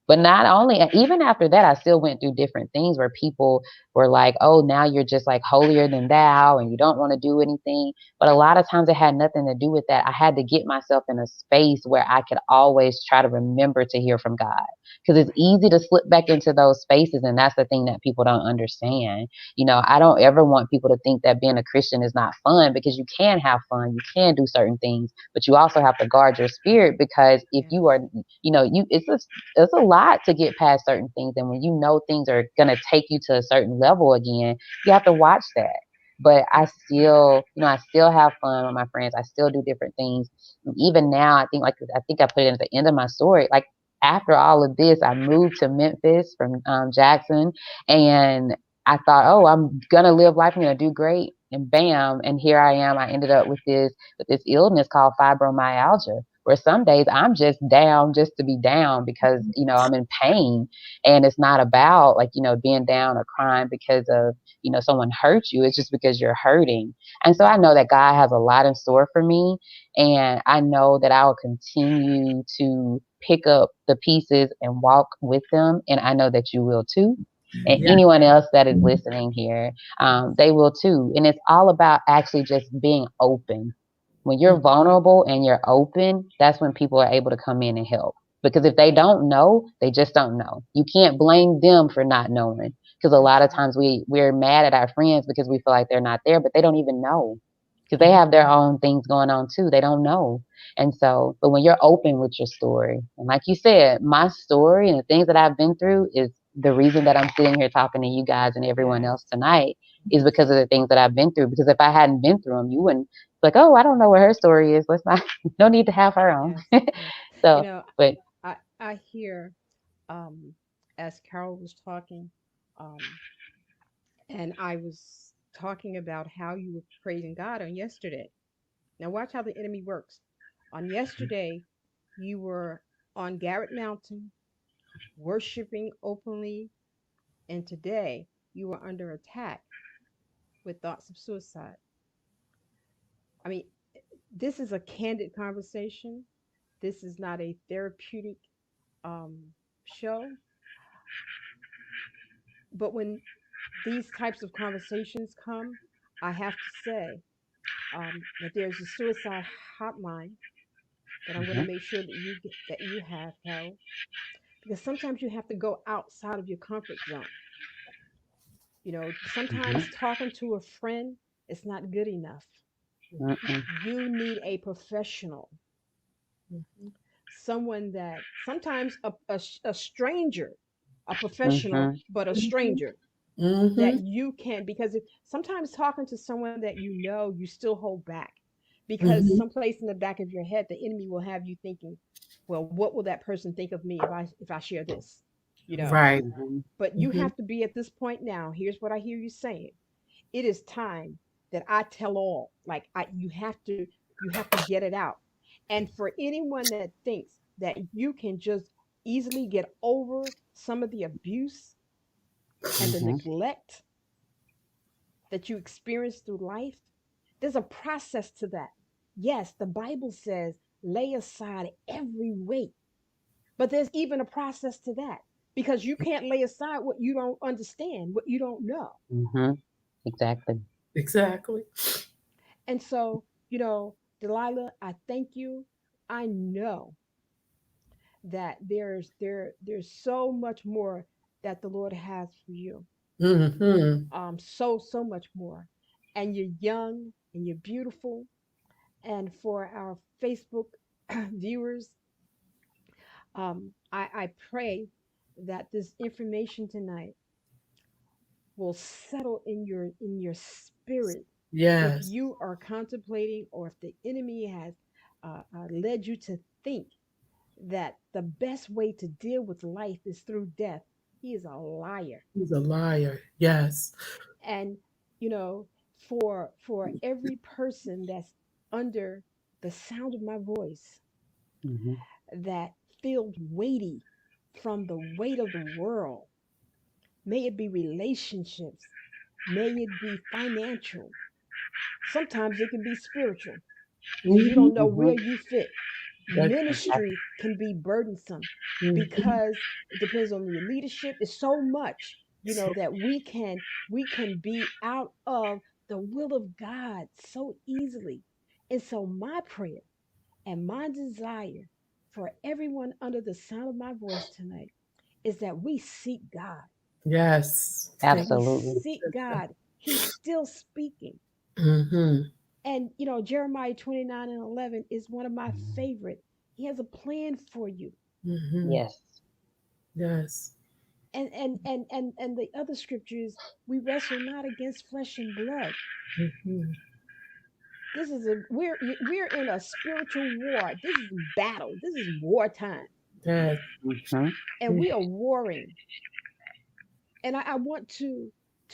But not only, even after that, I still went through different things where people were like, oh, now you're just like holier than thou and you don't want to do anything. But a lot of times it had nothing to do with that. I had to get myself in a space where I could always try to remember to hear from God. Because it's easy to slip back into those spaces. And that's the thing that people don't understand. I don't ever want people to think that being a Christian is not fun, because you can have fun. You can do certain things, but you also have to guard your spirit, because if you are, it's a lot to get past certain things. And when things are going to take you to a certain level again, you have to watch that. But I still have fun with my friends. I still do different things. And even now, I think I put it at the end of my story. Like, after all of this, I moved to Memphis from Jackson, and I thought, oh, I'm gonna live life. I'm gonna do great, and bam, and here I am. I ended up with this illness called fibromyalgia, where some days I'm just down just to be down, because I'm in pain, and it's not about being down or crying because of someone hurt you. It's just because you're hurting. And so I know that God has a lot in store for me, and I know that I will continue to pick up the pieces and walk with them, and I know that you will too. And anyone else that is listening here, they will too. And it's all about actually just being open. When you're vulnerable and you're open, that's when people are able to come in and help. Because if they don't know, they just don't know. You can't blame them for not knowing. Because a lot of times we're mad at our friends because we feel like they're not there, but they don't even know. Because they have their own things going on too. They don't know. And so, but when you're open with your story, and like you said, my story and the things that I've been through is the reason that I'm sitting here talking to you guys and everyone else tonight, is because of the things that I've been through. Because if I hadn't been through them, you wouldn't be like, oh, I don't know what her story is. Let's not, no need to have her own. So, but I hear, as Carol was talking, um, and I was talking about how you were praising God on yesterday. Now, watch how the enemy works. On yesterday, you were on Garrett Mountain, worshiping openly, and today you were under attack with thoughts of suicide. I mean, this is a candid conversation. This is not a therapeutic show. But when these types of conversations come, I have to say that there's a suicide hotline that I'm going to make sure that you have, Carol, because sometimes you have to go outside of your comfort zone. Sometimes talking to a friend is not good enough. You need a professional, someone that sometimes a stranger, a professional, but a stranger that you can, because sometimes talking to someone that you still hold back, because someplace in the back of your head the enemy will have you thinking, well, what will that person think of me if I share this, Right. but you have to be at this point now. Here's what I hear you saying: it is time that I tell all. Like, you have to get it out. And for anyone that thinks that you can just easily get over some of the abuse and the neglect that you experience through life, there's a process to that. Yes, the Bible says, lay aside every weight, but there's even a process to that, because you can't lay aside what you don't understand, what you don't know. exactly. Exactly. And so, Delilah, I thank you. I know that there's so much more that the Lord has for you. So much more. And you're young and you're beautiful. And for our Facebook viewers, I pray that this information tonight will settle in your spirit. If Yes. you are contemplating, or if the enemy has led you to think that the best way to deal with life is through death, he is a liar. He's a liar. Yes. And you know, for every person that's under the sound of my voice Mhm. that feels weighty from the weight of the world. May it be relationships, may it be financial. Sometimes it can be spiritual, and you Mhm. don't know where Mhm. you fit. That's Ministry can be burdensome mhm. because it depends on your leadership. It's so much, So, that we can be out of the will of God so easily. And so my prayer and my desire for everyone under the sound of my voice tonight is that we seek God, yes. that Thank we Absolutely. seek God. He's still speaking. Mhm. And Jeremiah 29 and 11 is one of my favorite. He has a plan for you. Mhm. Yes. Yes. And the other scriptures, we wrestle not against flesh and blood. Mhm. This is a we're in a spiritual war. This is battle. This is wartime. Yes. Mhm. And we are warring. And I want to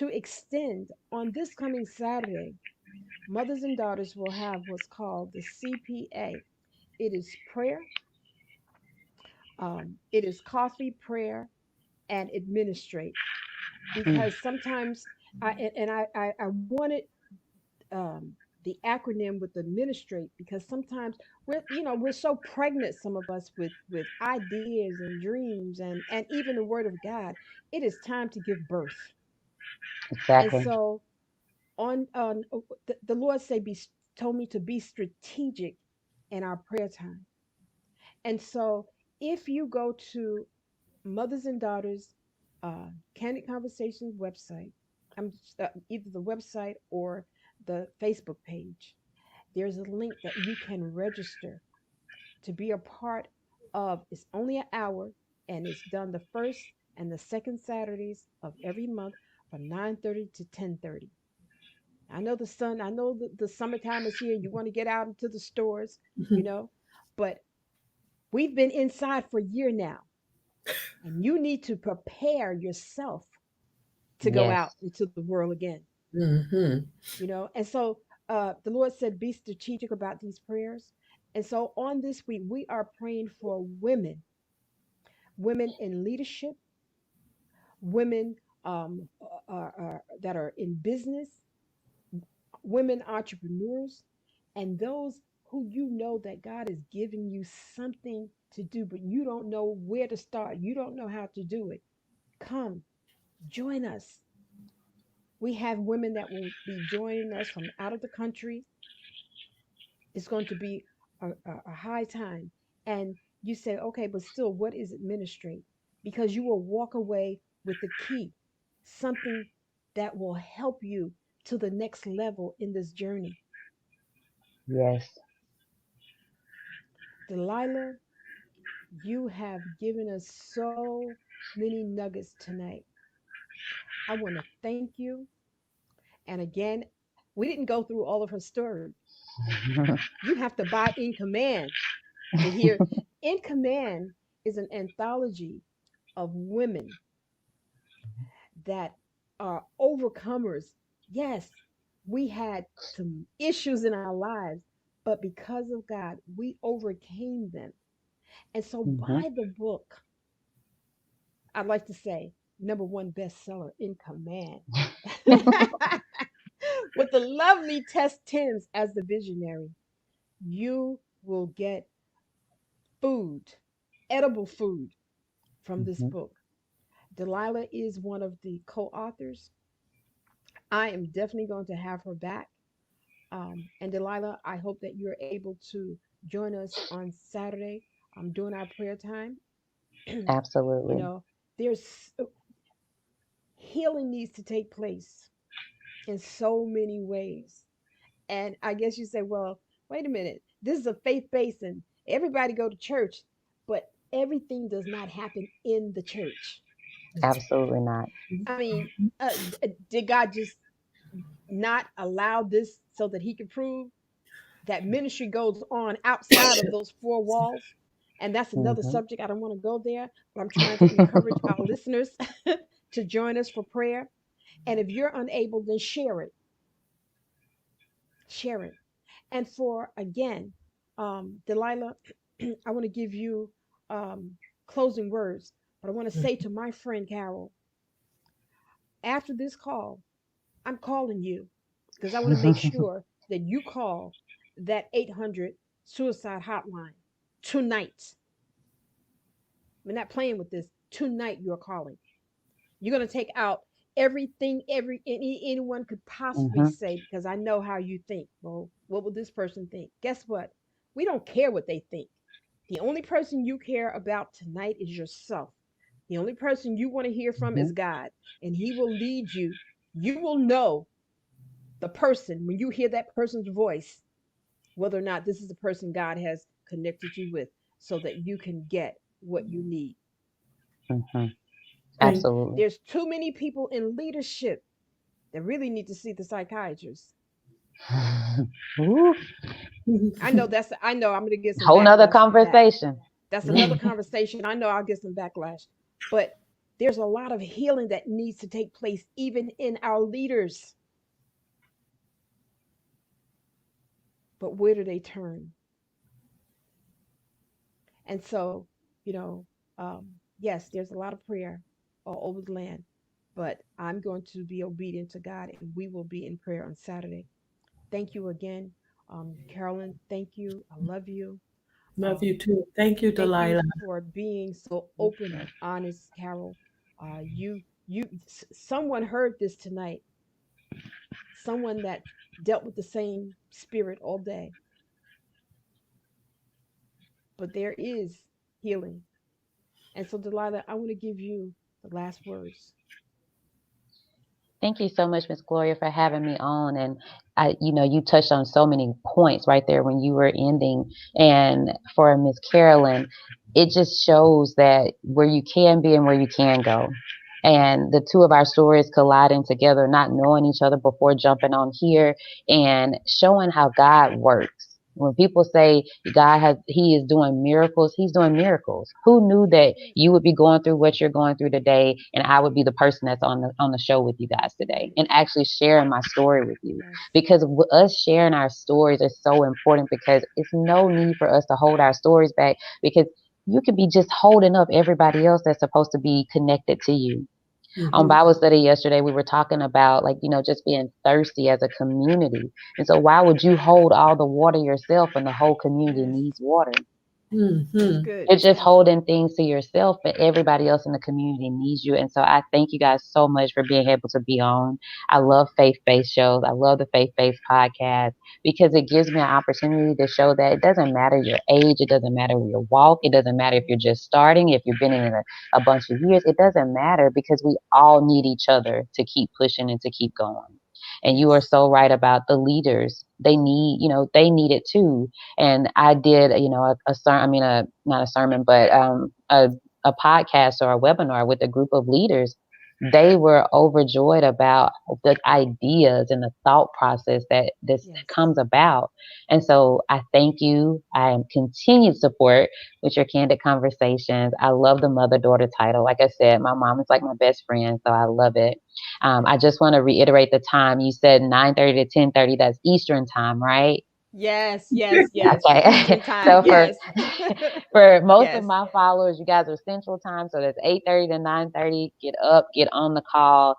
extend on this coming Saturday. Mothers and daughters will have what's called the CPA. It is prayer, it is coffee, prayer, and administrate. Mm. Because sometimes I wanted the acronym with administrate because sometimes we're so pregnant, some of us, with ideas and dreams and even the word of God. It is time to give birth. And Exactly. so on the Lord told me to be strategic in our prayer time. And so if you go to Mothers and Daughters Candid Conversations website, I'm either the website or the Facebook page, there's a link that you can register to be a part of. It's only an hour, and it's done the first and the second Saturdays of every month from 9:30 to 10:30. I know the summertime is here. You want to get out into the stores, you Mhm. know, but we've been inside for a year now, and you need to prepare yourself to go Yes. out into the world again, Mhm. And so the Lord said, be strategic about these prayers. And so on this week, we are praying for women in leadership, women that are in business, women entrepreneurs, and those who that God is giving you something to do, but you don't know where to start. You don't know how to do it. Come, join us. We have women that will be joining us from out of the country. It's going to be a high time. And you say, okay, but still, what is administrate? Because you will walk away with the key, something that will help you to the next level in this journey. Yes. Delilah, you have given us so many nuggets tonight. I want to thank you. And again, we didn't go through all of her story. You have to buy In Command to hear. In Command is an anthology of women that are overcomers. Yes, we had some issues in our lives, but because of God, we overcame them. And so, Mhm. by the book, I'd like to say number one bestseller, In Command, with the lovely Tess Timms as the visionary. You will get food, edible food from this Mhm. book. Delilah is one of the co authors. I am definitely going to have her back. And Delilah, I hope that you're able to join us on Saturday. During our prayer time. you Absolutely. know, there's healing needs to take place in so many ways. And I guess you say, well, wait a minute, this is a faith based and everybody go to church, but everything does not happen in the church. That's Absolutely not. I mean, did God just not allow this so that he could prove that ministry goes on outside of those four walls? And that's another Mhm. subject. I don't want to go there, but I'm trying to encourage our listeners to join us for prayer. And if you're unable, then share it. Share it. And for again, Delilah, I want to give you um, closing words, but I want to say to my friend Carol, after this call, I'm calling you because I want to make sure that you call that 800 suicide hotline tonight. We're not playing with this. Tonight, you're calling. You're going to take out everything anyone could possibly Mhm. say because I know how you think. Well, what will this person think? Guess what? We don't care what they think. The only person you care about tonight is yourself. The only person you want to hear from is Mhm. God, and He will lead you. You will know the person when you hear that person's voice, whether or not this is the person God has connected you with, so that you can get what you need. Mhm. Thank Absolutely. There's too many people in leadership that really need to see the psychiatrist. Ooh, I know that's I know I'm gonna get some whole nother backlash for that. conversation. That's another conversation. I know I'll get some backlash. But there's a lot of healing that needs to take place even in our leaders. But where do they turn? And so, you know, yes, there's a lot of prayer all over the land, but I'm going to be obedient to God and we will be in prayer on Saturday. Thank you again. Carolyn, thank you. I love you. Love you Um, too. Thank you, Thank you Delilah. for being so open and honest, Carol. Someone heard this tonight. Someone that dealt with the same spirit all day, but there is healing. And so, Delilah, I want to give you the last words. Thank you so much, Miss Gloria, for having me on. And you touched on so many points right there when you were ending. And for Miss Carolyn, it just shows that where you can be and where you can go. And the two of our stories colliding together, not knowing each other before jumping on here and showing how God works. When people say He is doing miracles, He's doing miracles. Who knew that Yes, you would be going through what you're going through today, and I would be the person that's on the show with you guys today, right. and actually sharing my story with you? Yes, Because us sharing our stories is so important because it's no need for us to hold our stories back because you could be just holding up everybody else that's supposed to be connected to you. On Mhm. Bible study yesterday, we were talking about just being thirsty as a community. And so why would you hold all the water yourself when the whole community yes. needs water? That's Mhm. good. You're just Yes, holding things to yourself, but everybody else in the community needs you. And so I thank you guys so much for being able to be on. I love faith-based shows. I love the faith-based podcast because it gives me an opportunity to show that it doesn't matter your age, it doesn't matter your walk, it doesn't matter if right. you're just starting, if you've been in a bunch of years, it doesn't matter because we all need each other to keep pushing and to keep going. And you are Yes, so right about the leaders. They need it too. And I did, a sermon, not a sermon, but a podcast or a webinar with a group of leaders. They were overjoyed about the ideas and the thought process that this yes, comes about. And so I thank you. I am continued support with your candid conversations. I love the mother daughter title. Like I said, my mom is like my best friend, so I love it. I just want to reiterate the time. You said 9:30 to 10:30. That's Eastern time, right? yes, yes, yes. Okay. Eastern time. So for Yes, for most of yes, my followers, you guys are Central time, so that's 8:30 to 9:30. Get up, get on the call,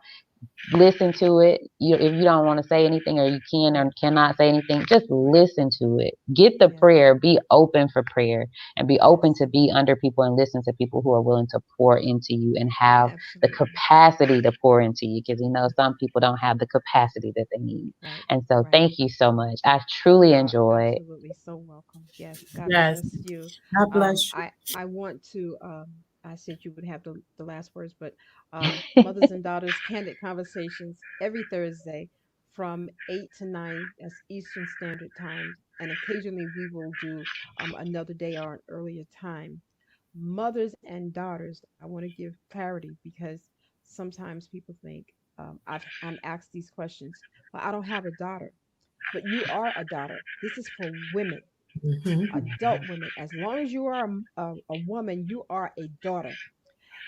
listen to it. If you don't want to say anything or you can or cannot say anything, just listen to it. Get the yes, prayer. Be open for prayer and be open yes. to be under people and listen to people who are willing to pour into you and have the Absolutely. capacity to pour into you because some people don't have the capacity that they need. Right, And so right. thank you so much. I truly You are enjoyed. absolutely so welcome. Yes, God Yes. bless you. God Um, bless you. I I want to. I said you would have the last words, but mothers and daughters, candid conversations every Thursday from 8 to 9. That's Eastern Standard Time, and occasionally we will do another day or an earlier time. Mothers and daughters, I want to give clarity because sometimes people think I'm asked these questions. Well, I don't have a daughter, but you are a daughter. This is for women, Mhm. adult women. As long as you are a woman, you are a daughter.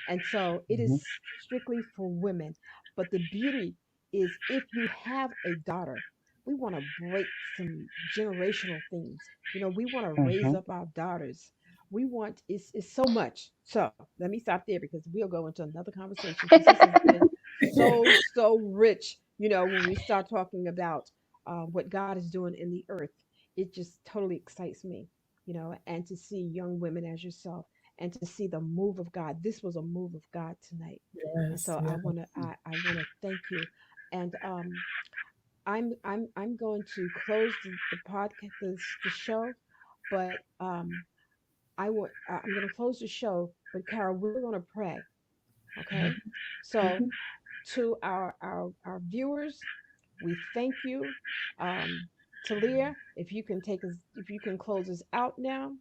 And so it Mhm. is strictly for women. But the beauty is if you have a daughter, We want to break some generational things. We want to raise Mhm. up our daughters. We want it's so much. So let me stop there because we'll go into another conversation because this has been so rich. When we start talking about what God is doing in the earth, it just totally excites me. And to see young women as yourself and to see the move of God. This was a move of God tonight. And Yes, so I yes. want to I want to thank you. And I'm going to close the podcast, the show, but I'm going to close the show. But Carol, we're going to pray. Okay, so Mhm. to our viewers, we thank you. Talia, if you can close us out now.